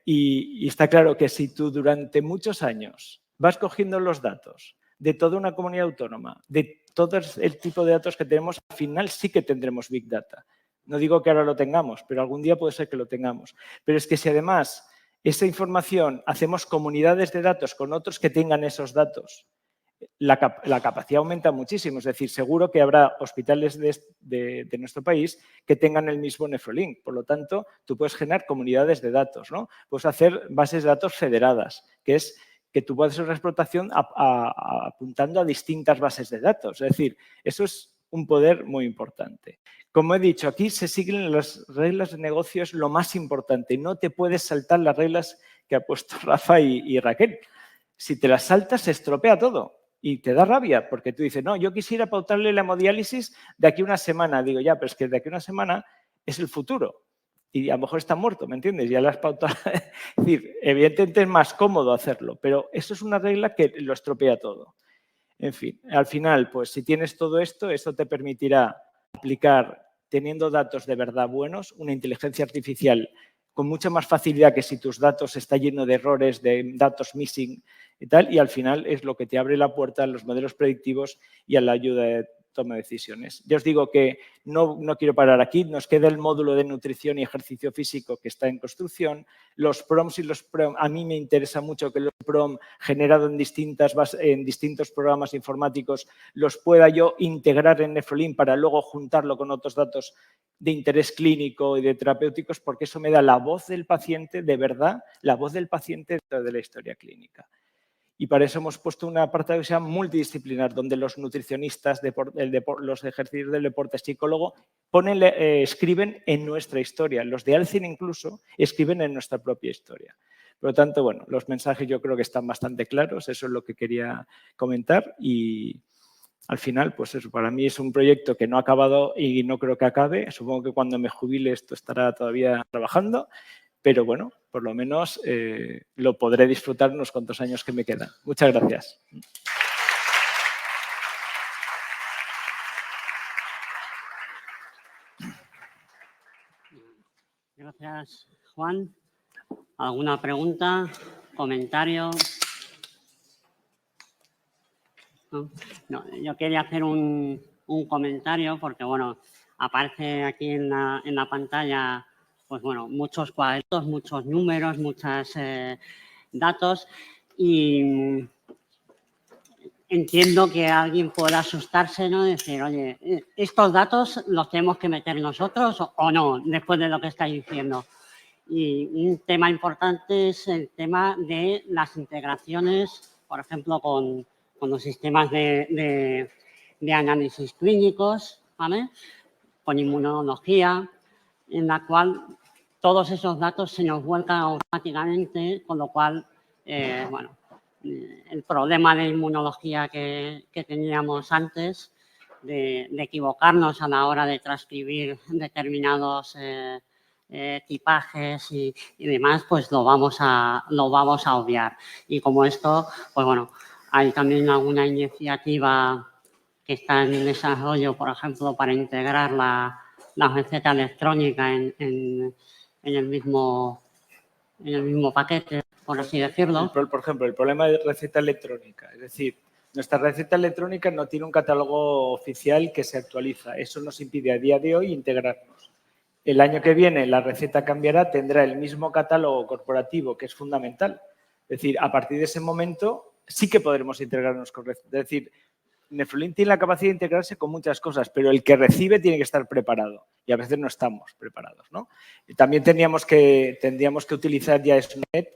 Y está claro que si tú durante muchos años vas cogiendo los datos de toda una comunidad autónoma, de todo el tipo de datos que tenemos, al final sí que tendremos Big Data. No digo que ahora lo tengamos, pero algún día puede ser que lo tengamos. Pero es que si además esa información hacemos comunidades de datos con otros que tengan esos datos, la capacidad aumenta muchísimo. Es decir, seguro que habrá hospitales de nuestro país que tengan el mismo Nefrolink. Por lo tanto, tú puedes generar comunidades de datos, ¿no? Puedes hacer bases de datos federadas, que es que tú puedes hacer una explotación apuntando a distintas bases de datos. Es decir, eso es un poder muy importante. Como he dicho, aquí se siguen las reglas de negocio, es lo más importante. No te puedes saltar las reglas que ha puesto Rafa y Raquel. Si te las saltas, se estropea todo. Y te da rabia, porque tú dices, no, yo quisiera pautarle la hemodiálisis de aquí a una semana. Digo, ya, pero es que de aquí a una semana es el futuro. Y a lo mejor está muerto, ¿me entiendes? Ya la has pautado. Es decir, evidentemente es más cómodo hacerlo, pero eso es una regla que lo estropea todo. En fin, al final, pues si tienes todo esto, eso te permitirá aplicar, teniendo datos de verdad buenos, una inteligencia artificial con mucha más facilidad que si tus datos están llenos de errores, de datos missing y tal, y al final es lo que te abre la puerta a los modelos predictivos y a la ayuda de toma de decisiones. Ya os digo que no quiero parar aquí, nos queda el módulo de nutrición y ejercicio físico que está en construcción, los prompts y los PROM, a mí me interesa mucho que los PROM generados en distintos programas informáticos los pueda yo integrar en Nefrolink para luego juntarlo con otros datos de interés clínico y de terapéuticos, porque eso me da la voz del paciente, de verdad, la voz del paciente dentro de la historia clínica. Y para eso hemos puesto una apartado que se llama multidisciplinar, donde los nutricionistas, los ejercicios del deporte, psicólogo, escriben en nuestra historia. Los de Alcin incluso escriben en nuestra propia historia. Por lo tanto, bueno, los mensajes yo creo que están bastante claros. Eso es lo que quería comentar. Y al final, pues eso, para mí es un proyecto que no ha acabado y no creo que acabe. Supongo que cuando me jubile esto estará todavía trabajando. Pero bueno, por lo menos lo podré disfrutar unos cuantos años que me quedan. Muchas gracias. Gracias, Juan. ¿Alguna pregunta? ¿Comentario? No, yo quería hacer un comentario porque, bueno, aparece aquí en la pantalla, pues bueno, muchos cuadritos, muchos números, muchos datos y entiendo que alguien pueda asustarse, ¿no? Decir, oye, ¿estos datos los tenemos que meter nosotros o no, después de lo que estáis diciendo? Y un tema importante es el tema de las integraciones, por ejemplo, con los sistemas de análisis clínicos, ¿vale? Con inmunología, en la cual todos esos datos se nos vuelcan automáticamente, con lo cual, bueno, el problema de inmunología que teníamos antes, de equivocarnos a la hora de transcribir determinados equipajes y demás, pues lo vamos a obviar. Y como esto, pues bueno, hay también alguna iniciativa que está en desarrollo, por ejemplo, para integrar la receta electrónica en el mismo paquete, por así decirlo. Por ejemplo, el problema de receta electrónica. Es decir, nuestra receta electrónica no tiene un catálogo oficial que se actualiza. Eso nos impide a día de hoy integrarnos. El año que viene la receta cambiará, tendrá el mismo catálogo corporativo, que es fundamental. Es decir, a partir de ese momento sí que podremos integrarnos con receta. Es decir, Nefrolink tiene la capacidad de integrarse con muchas cosas, pero el que recibe tiene que estar preparado y a veces no estamos preparados, ¿no? Y también tendríamos que utilizar ya SNOMED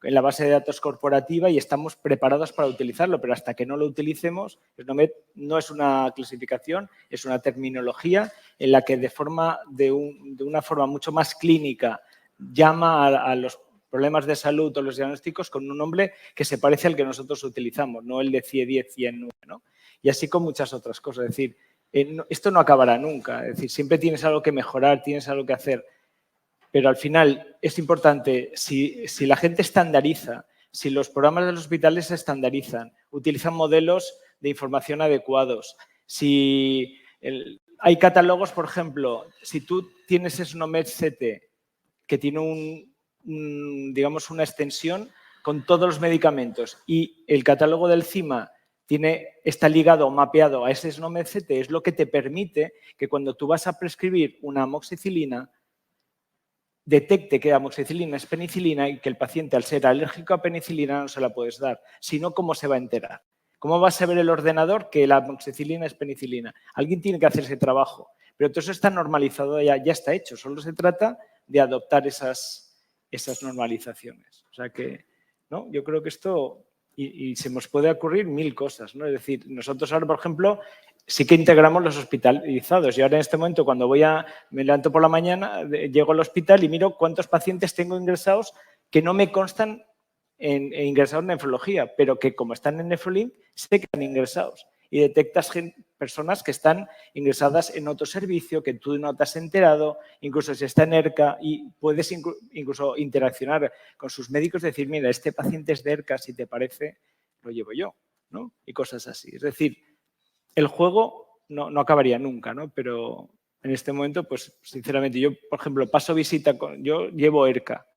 en la base de datos corporativa y estamos preparados para utilizarlo, pero hasta que no lo utilicemos, SNOMED no es una clasificación, es una terminología en la que de una forma mucho más clínica llama a los problemas de salud o los diagnósticos con un nombre que se parece al que nosotros utilizamos, no el de CIE-10, CIE-9, ¿no? Y así con muchas otras cosas. Es decir, esto no acabará nunca. Es decir, siempre tienes algo que mejorar, tienes algo que hacer. Pero al final es importante, si la gente estandariza, si los programas de los hospitales se estandarizan, utilizan modelos de información adecuados, si hay catálogos, por ejemplo, si tú tienes SNOMED CT, que tiene digamos, una extensión con todos los medicamentos y el catálogo del CIMA está ligado o mapeado a ese SNOMED CT, es lo que te permite que cuando tú vas a prescribir una amoxicilina, detecte que la amoxicilina es penicilina y que el paciente, al ser alérgico a penicilina, no se la puedes dar. Si no, ¿cómo se va a enterar? ¿Cómo va a saber el ordenador que la amoxicilina es penicilina? Alguien tiene que hacer ese trabajo. Pero todo eso está normalizado, ya está hecho. Solo se trata de adoptar esas normalizaciones. O sea que, ¿no? Yo creo que esto... Y se nos puede ocurrir mil cosas, ¿no? Es decir, nosotros ahora, por ejemplo, sí que integramos los hospitalizados. Y ahora en este momento, cuando me levanto por la mañana, llego al hospital y miro cuántos pacientes tengo ingresados que no me constan ingresados en nefrología, pero que como están en Nefrolink, sé que están ingresados. Y detectas personas que están ingresadas en otro servicio, que tú no te has enterado, incluso si está en ERCA, y puedes incluso interaccionar con sus médicos y decir, mira, este paciente es de ERCA, si te parece, lo llevo yo, ¿no? Y cosas así. Es decir, el juego no acabaría nunca, ¿no? Pero en este momento, pues sinceramente, yo, por ejemplo, paso visita, yo llevo ERCA.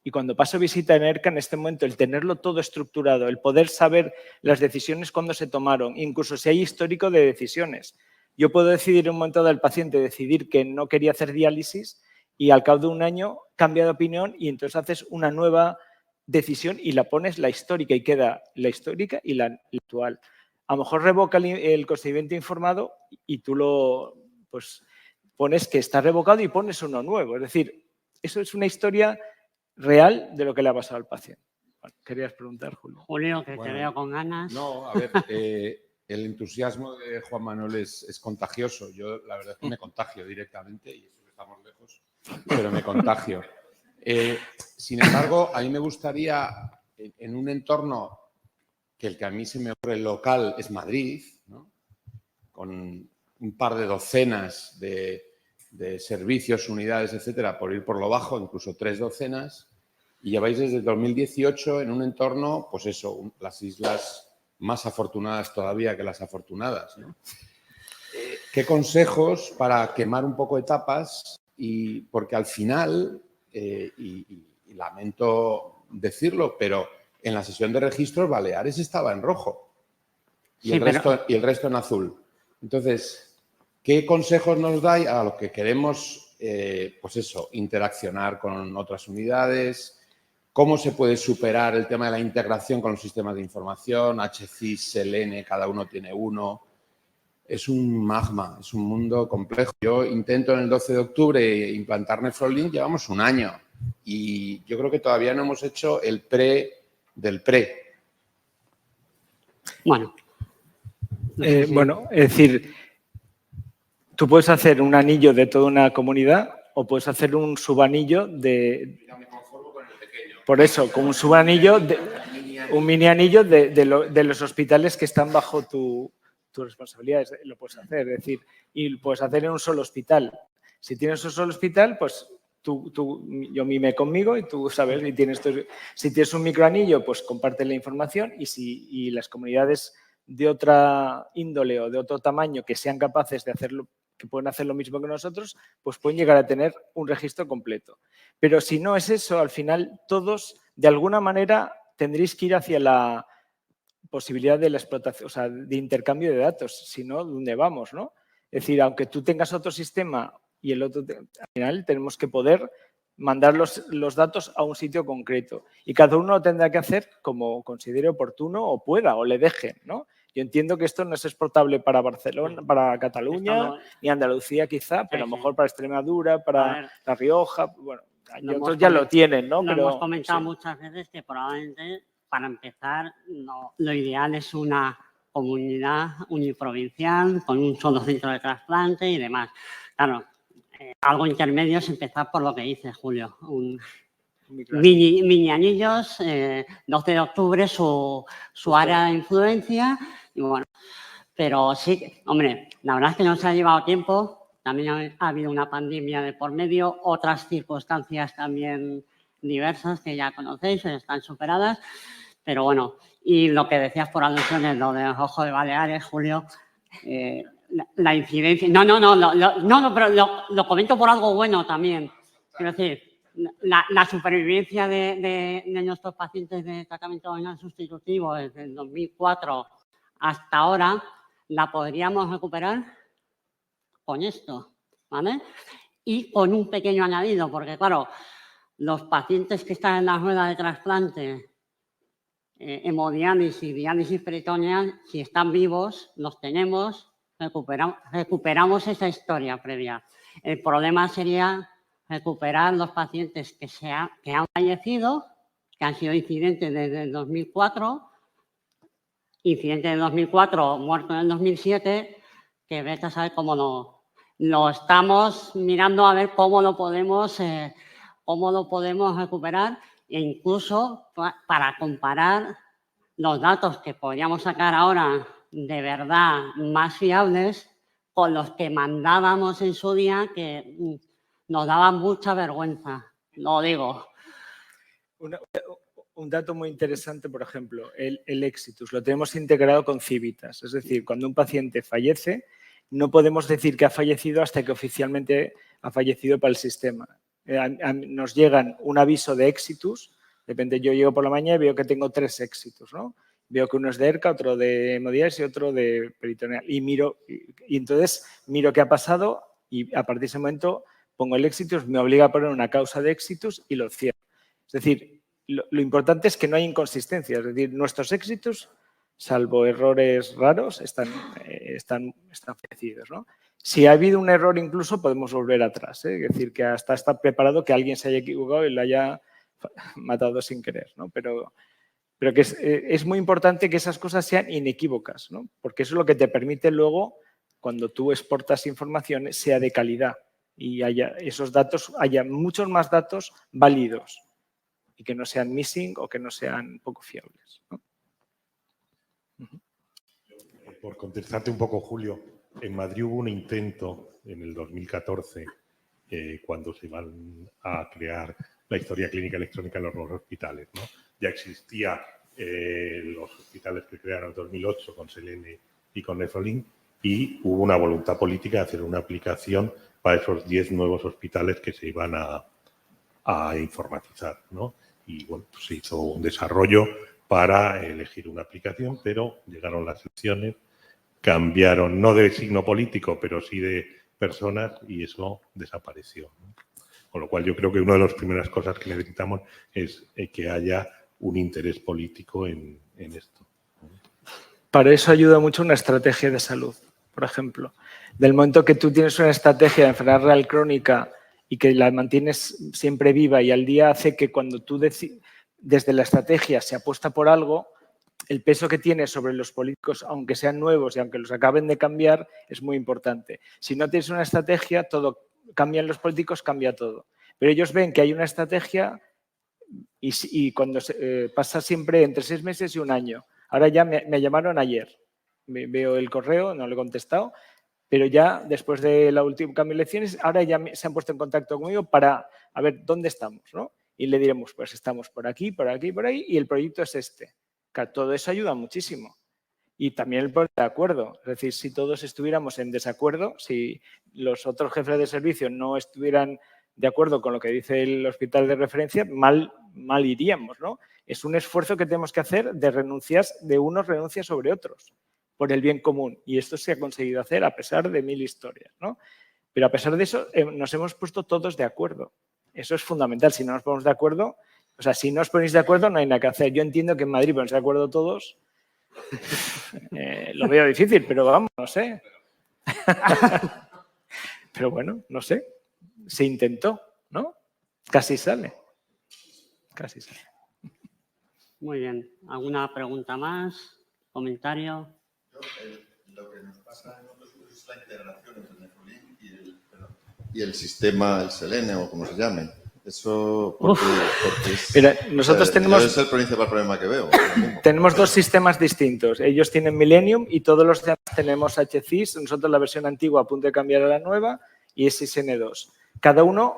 Y cuando paso visita en ERCA, en este momento, el tenerlo todo estructurado, el poder saber las decisiones cuando se tomaron, incluso si hay histórico de decisiones. Yo puedo decidir en un momento del paciente, decidir que no quería hacer diálisis y al cabo de un año cambia de opinión y entonces haces una nueva decisión y la pones la histórica y queda la histórica y la actual. A lo mejor revoca el consentimiento informado y tú lo pones que está revocado y pones uno nuevo. Es decir, eso es una historia real de lo que le ha pasado al paciente. Bueno, querías preguntar, Julio. Julio, que te veo con ganas. No, a ver, el entusiasmo de Juan Manuel es contagioso. Yo, la verdad es que me contagio directamente y eso que estamos lejos, pero me contagio. Sin embargo, a mí me gustaría, en un entorno que el que a mí se me ocurre local es Madrid, ¿no? Con un par de docenas de servicios, unidades, etcétera, por ir por lo bajo, incluso 3 docenas, y lleváis desde 2018 en un entorno, pues eso, las islas más afortunadas todavía que las afortunadas, ¿no? ¿Qué consejos para quemar un poco etapas? Porque al final, y lamento decirlo, pero en la sesión de registros Baleares estaba en rojo y, sí, el resto en azul. Entonces, ¿qué consejos nos dais a los que queremos, pues eso, interaccionar con otras unidades? ¿Cómo se puede superar el tema de la integración con los sistemas de información? HCIS, Selene, cada uno tiene uno. Es un magma, es un mundo complejo. Yo intento en el 12 de octubre implantar Nefrolink, llevamos un año y yo creo que todavía no hemos hecho el pre del pre. Bueno. Bueno, es decir, tú puedes hacer un anillo de toda una comunidad o puedes hacer un subanillo de... Me conformo con el pequeño. Por eso, con un subanillo, un mini anillo de los hospitales que están bajo tu responsabilidad. Lo puedes hacer, es decir, y puedes hacer en un solo hospital. Si tienes un solo hospital, pues yo mime conmigo y tú sabes, si tienes un microanillo, pues comparte la información y las comunidades de otra índole o de otro tamaño que sean capaces de hacerlo, que pueden hacer lo mismo que nosotros, pues pueden llegar a tener un registro completo. Pero si no es eso, al final todos, de alguna manera, tendréis que ir hacia la posibilidad de la explotación, o sea, de intercambio de datos, si no, ¿dónde vamos, no? Es decir, aunque tú tengas otro sistema y el otro, al final tenemos que poder mandar los datos a un sitio concreto y cada uno lo tendrá que hacer como considere oportuno o pueda o le dejen, ¿no? Yo entiendo que esto no es exportable para Barcelona, para Cataluña, ni Andalucía quizá, pero a lo mejor para Extremadura, para La Rioja, bueno, y otros ya lo tienen, ¿no? Lo Pero, hemos comentado sí. muchas veces que probablemente, para empezar, lo ideal es una comunidad uniprovincial con un solo centro de trasplante y demás. Claro, algo intermedio es empezar por lo que dice Julio. Mini anillos, 12 de octubre su área de influencia y bueno, pero sí, hombre, la verdad es que nos ha llevado tiempo, también ha habido una pandemia de por medio, otras circunstancias también diversas que ya conocéis, están superadas, pero bueno, y lo que decías por alusiones, lo de los Ojos de Baleares, Julio, la incidencia, no, pero lo comento por algo bueno también, quiero decir, la supervivencia de nuestros pacientes de tratamiento hormonal sustitutivo desde el 2004 hasta ahora la podríamos recuperar con esto, ¿vale? Y con un pequeño añadido, porque claro, los pacientes que están en la rueda de trasplante, hemodiálisis, diálisis peritoneal, si están vivos, los tenemos, recuperamos esa historia previa. El problema sería recuperar los pacientes que han fallecido, que han sido incidentes desde el 2004, incidente del 2004, muerto en el 2007, que vete a saber cómo lo estamos mirando a ver cómo lo podemos recuperar e incluso para comparar los datos que podríamos sacar ahora de verdad más fiables con los que mandábamos en su día que nos daban mucha vergüenza, lo digo. Un dato muy interesante, por ejemplo, el Exitus, lo tenemos integrado con Civitas. Es decir, cuando un paciente fallece, no podemos decir que ha fallecido hasta que oficialmente ha fallecido para el sistema. Nos llegan un aviso de Exitus, depende, yo llego por la mañana y veo que tengo 3 Exitus, ¿no? Veo que uno es de ERCA, otro de hemodiálisis y otro de peritoneal. Y entonces miro qué ha pasado y a partir de ese momento pongo el Exitus, me obliga a poner una causa de Exitus y lo cierro. Es decir, lo importante es que no hay inconsistencias, es decir, nuestros éxitos, salvo errores raros, están fallecidos, ¿no? Si ha habido un error incluso podemos volver atrás, ¿eh? Es decir, que hasta está preparado que alguien se haya equivocado y lo haya matado sin querer, ¿no? Pero que es muy importante que esas cosas sean inequívocas, ¿no? Porque eso es lo que te permite luego, cuando tú exportas información, sea de calidad y haya muchos más datos válidos y que no sean missing o que no sean poco fiables, ¿no? Por contestarte un poco, Julio, en Madrid hubo un intento en el 2014 cuando se iban a crear la historia clínica electrónica en los nuevos hospitales, ¿no? Ya existía los hospitales que crearon en 2008 con Selene y con Nefrolin y hubo una voluntad política de hacer una aplicación para esos 10 nuevos hospitales que se iban a informatizar, ¿no? Y bueno, pues se hizo un desarrollo para elegir una aplicación, pero llegaron las elecciones, cambiaron, no de signo político, pero sí de personas y eso desapareció, ¿no? Con lo cual yo creo que una de las primeras cosas que necesitamos es que haya un interés político en esto. Para eso ayuda mucho una estrategia de salud, por ejemplo. Del momento que tú tienes una estrategia de enfermedad renal crónica y que la mantienes siempre viva y al día, hace que cuando tú desde la estrategia se apuesta por algo, el peso que tiene sobre los políticos, aunque sean nuevos y aunque los acaben de cambiar, es muy importante. Si no tienes una estrategia, todo cambian los políticos, cambia todo. Pero ellos ven que hay una estrategia y cuando pasa siempre entre 6 meses y 1 año. Ahora ya me llamaron ayer. Veo el correo, no lo he contestado. Pero ya después de la última cambio de elecciones, ahora ya se han puesto en contacto conmigo para a ver dónde estamos, ¿no? Y le diremos, pues estamos por aquí, por aquí, por ahí, y el proyecto es este. Claro, todo eso ayuda muchísimo. Y también el poner de acuerdo. Es decir, si todos estuviéramos en desacuerdo, si los otros jefes de servicio no estuvieran de acuerdo con lo que dice el hospital de referencia, mal iríamos, ¿no? Es un esfuerzo que tenemos que hacer de unos renuncias sobre otros, por el bien común. Y esto se ha conseguido hacer a pesar de 1000 historias, ¿no? Pero a pesar de eso, nos hemos puesto todos de acuerdo. Eso es fundamental. Si no nos ponemos de acuerdo, o sea, si no os ponéis de acuerdo, no hay nada que hacer. Yo entiendo que en Madrid ponerse de acuerdo todos, lo veo difícil, pero vamos, no sé. Pero bueno, no sé. Se intentó, ¿no? Casi sale. Casi sale. Muy bien. ¿Alguna pregunta más? ¿Comentario? Lo que nos pasa en otros cursos es la integración entre el Nefolink y el sistema, el Selene o como se llame. Eso porque es, Mira, nosotros tenemos... es el principal problema que veo. Tenemos dos sistemas distintos. Ellos tienen Millennium y todos los demás tenemos HCIS. Nosotros la versión antigua a punto de cambiar a la nueva y es SN2. Cada uno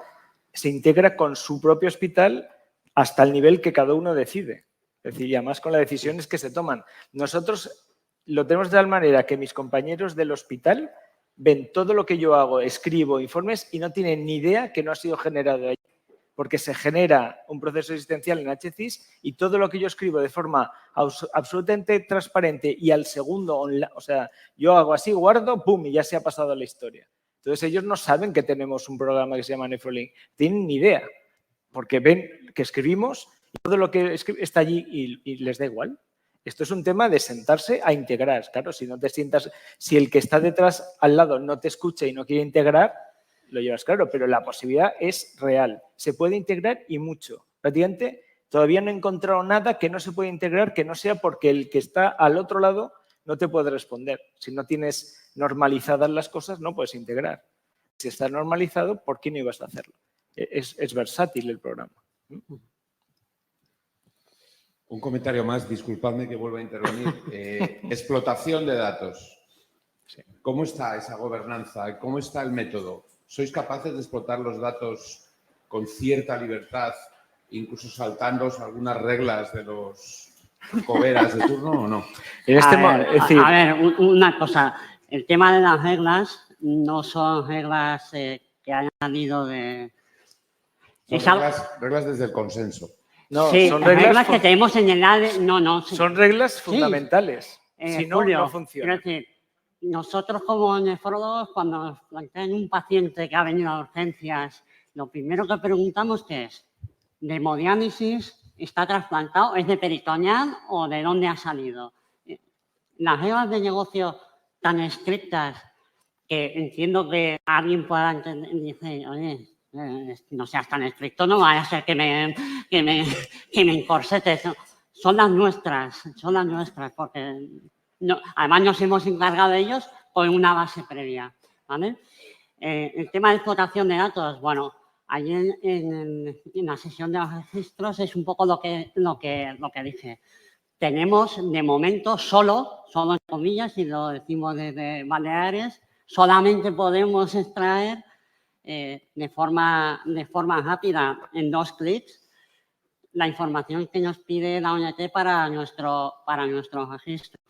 se integra con su propio hospital hasta el nivel que cada uno decide. Es decir, y además con las decisiones que se toman. Nosotros lo tenemos de tal manera que mis compañeros del hospital ven todo lo que yo hago, escribo informes y no tienen ni idea que no ha sido generado ahí. Porque se genera un proceso existencial en HCIS y todo lo que yo escribo de forma absolutamente transparente y al segundo, o sea, yo hago así, guardo, pum, y ya se ha pasado la historia. Entonces ellos no saben que tenemos un programa que se llama Nefolink, tienen ni idea, porque ven que escribimos y todo lo que está allí y les da igual. Esto es un tema de sentarse a integrar. Claro, si no te sientas, si el que está detrás al lado no te escucha y no quiere integrar, lo llevas claro, pero la posibilidad es real. Se puede integrar y mucho. Prácticamente todavía no he encontrado nada que no se pueda integrar que no sea porque el que está al otro lado no te puede responder. Si no tienes normalizadas las cosas, no puedes integrar. Si está normalizado, ¿por qué no ibas a hacerlo? Es versátil el programa. Un comentario más, disculpadme que vuelva a intervenir. Explotación de datos. ¿Cómo está esa gobernanza? ¿Cómo está el método? ¿Sois capaces de explotar los datos con cierta libertad, incluso saltándoos algunas reglas de los coberas de turno o no? A ver, una cosa. El tema de las reglas no son reglas que hayan salido de... Son reglas desde el consenso. No, sí, son reglas que tenemos en el ADE. No. Sí. Son reglas fundamentales. Si no, Julio, no funciona. Quiero decir, nosotros como nefrólogos, cuando nos plantean un paciente que ha venido a urgencias, lo primero que preguntamos es, ¿de hemodiálisis está trasplantado? ¿Es de peritoneal o de dónde ha salido? Las reglas de negocio tan estrictas que entiendo que alguien pueda entender, dice, oye, no seas tan estricto, no vaya a ser que me encorsetes. Son las nuestras, porque... No, además, nos hemos encargado de ellos con una base previa, ¿vale? El tema de explotación de datos, bueno, ayer en la sesión de los registros es un poco lo que dije. Tenemos, de momento, solo en comillas, y lo decimos desde Baleares, solamente podemos extraer de forma rápida, en 2 clics, la información que nos pide la ONT para nuestro registro.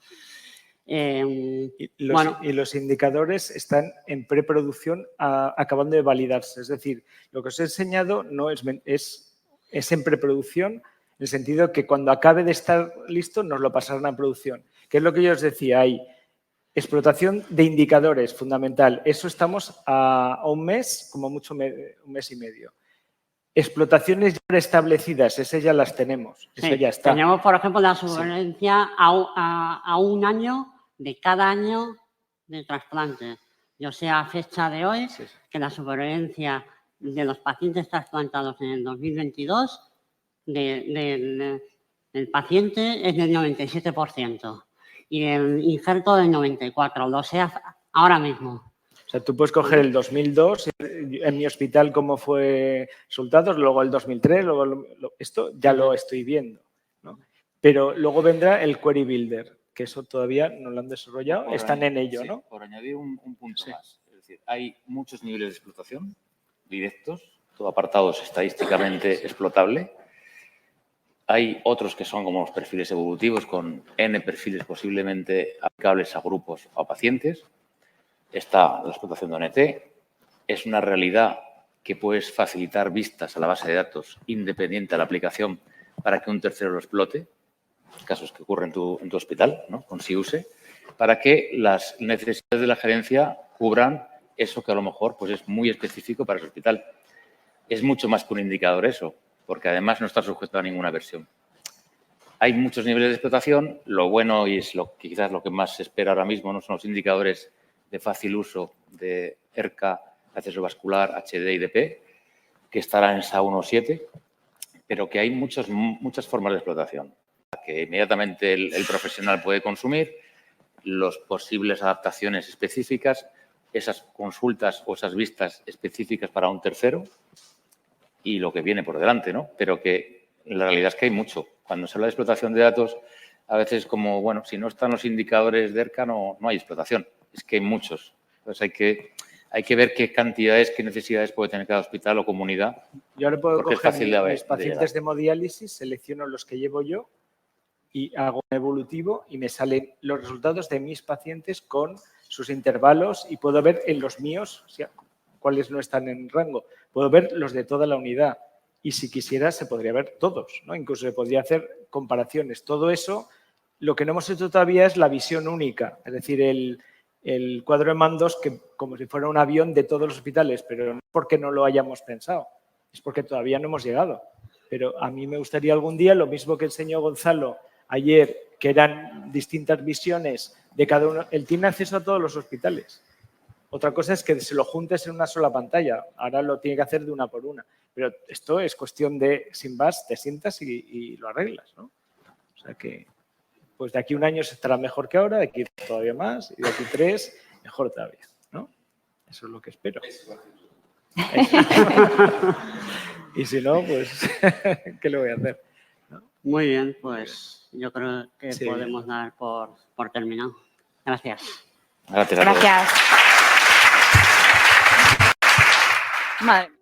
Y los indicadores están en preproducción acabando de validarse. Es decir, lo que os he enseñado no es en preproducción, en el sentido que cuando acabe de estar listo nos lo pasarán a producción. Que es lo que yo os decía, hay explotación de indicadores, fundamental. Eso estamos a un mes, como mucho un mes y medio. Explotaciones ya establecidas, esas ya las tenemos. Sí, eso ya está. Tenemos, por ejemplo, la subveniencia a un año de cada año de trasplante. Yo sé a fecha de hoy que la supervivencia de los pacientes trasplantados en el 2022 del paciente es del 97% y el injerto del 94%. Lo sé ahora mismo. O sea, tú puedes coger el 2002, en mi hospital cómo fue resultados, luego el 2003, luego esto ya lo estoy viendo, ¿no? Pero luego vendrá el Query Builder, que eso todavía no lo han desarrollado, están en ello, Sí, ¿no? por añadir un punto Sí. más. Es decir, hay muchos niveles de explotación directos, todo apartados estadísticamente explotable. Hay otros que son como los perfiles evolutivos, con N perfiles posiblemente aplicables a grupos o a pacientes. Está la explotación de ONT. Es una realidad que puedes facilitar vistas a la base de datos independiente de la aplicación para que un tercero lo explote, casos que ocurren en tu hospital, ¿no? Con SIUSE, para que las necesidades de la gerencia cubran eso que a lo mejor pues, es muy específico para ese hospital. Es mucho más que un indicador eso, porque además no está sujeto a ninguna versión. Hay muchos niveles de explotación. Lo bueno, y es quizás lo que más se espera ahora mismo, ¿no? Son los indicadores de fácil uso de ERCA, acceso vascular, HD y DP, que estarán en SA 1.7, pero que hay muchas formas de explotación que inmediatamente el profesional puede consumir, las posibles adaptaciones específicas, esas consultas o esas vistas específicas para un tercero y lo que viene por delante, ¿no? Pero que la realidad es que hay mucho. Cuando se habla de explotación de datos, a veces como, bueno, si no están los indicadores de ERCA no hay explotación. Es que hay muchos. Entonces hay que ver qué cantidades, qué necesidades puede tener cada hospital o comunidad. Yo ahora puedo Porque es coger fácil de mis pacientes llegar. de hemodiálisis, selecciono los que llevo yo y hago un evolutivo y me salen los resultados de mis pacientes con sus intervalos y puedo ver en los míos cuáles no están en rango. Puedo ver los de toda la unidad y si quisiera se podría ver todos, ¿no? Incluso se podría hacer comparaciones. Todo eso, lo que no hemos hecho todavía es la visión única, es decir, el cuadro de mandos que como si fuera un avión de todos los hospitales, pero no porque no lo hayamos pensado, es porque todavía no hemos llegado. Pero a mí me gustaría algún día, lo mismo que enseñó Gonzalo ayer, que eran distintas visiones de cada uno. Él tiene acceso a todos los hospitales. Otra cosa es que se lo juntes en una sola pantalla. Ahora lo tiene que hacer de una por una. Pero esto es cuestión de, sin más, te sientas y lo arreglas, ¿no? O sea que, pues de aquí a un año se estará mejor que ahora, de aquí todavía más, y de aquí 3, mejor todavía, ¿no? Eso es lo que espero. Y si no, pues, ¿qué le voy a hacer? Muy bien, pues yo creo que Sí. podemos dar por terminado. Gracias. Gracias a todos. Gracias. Madre mía.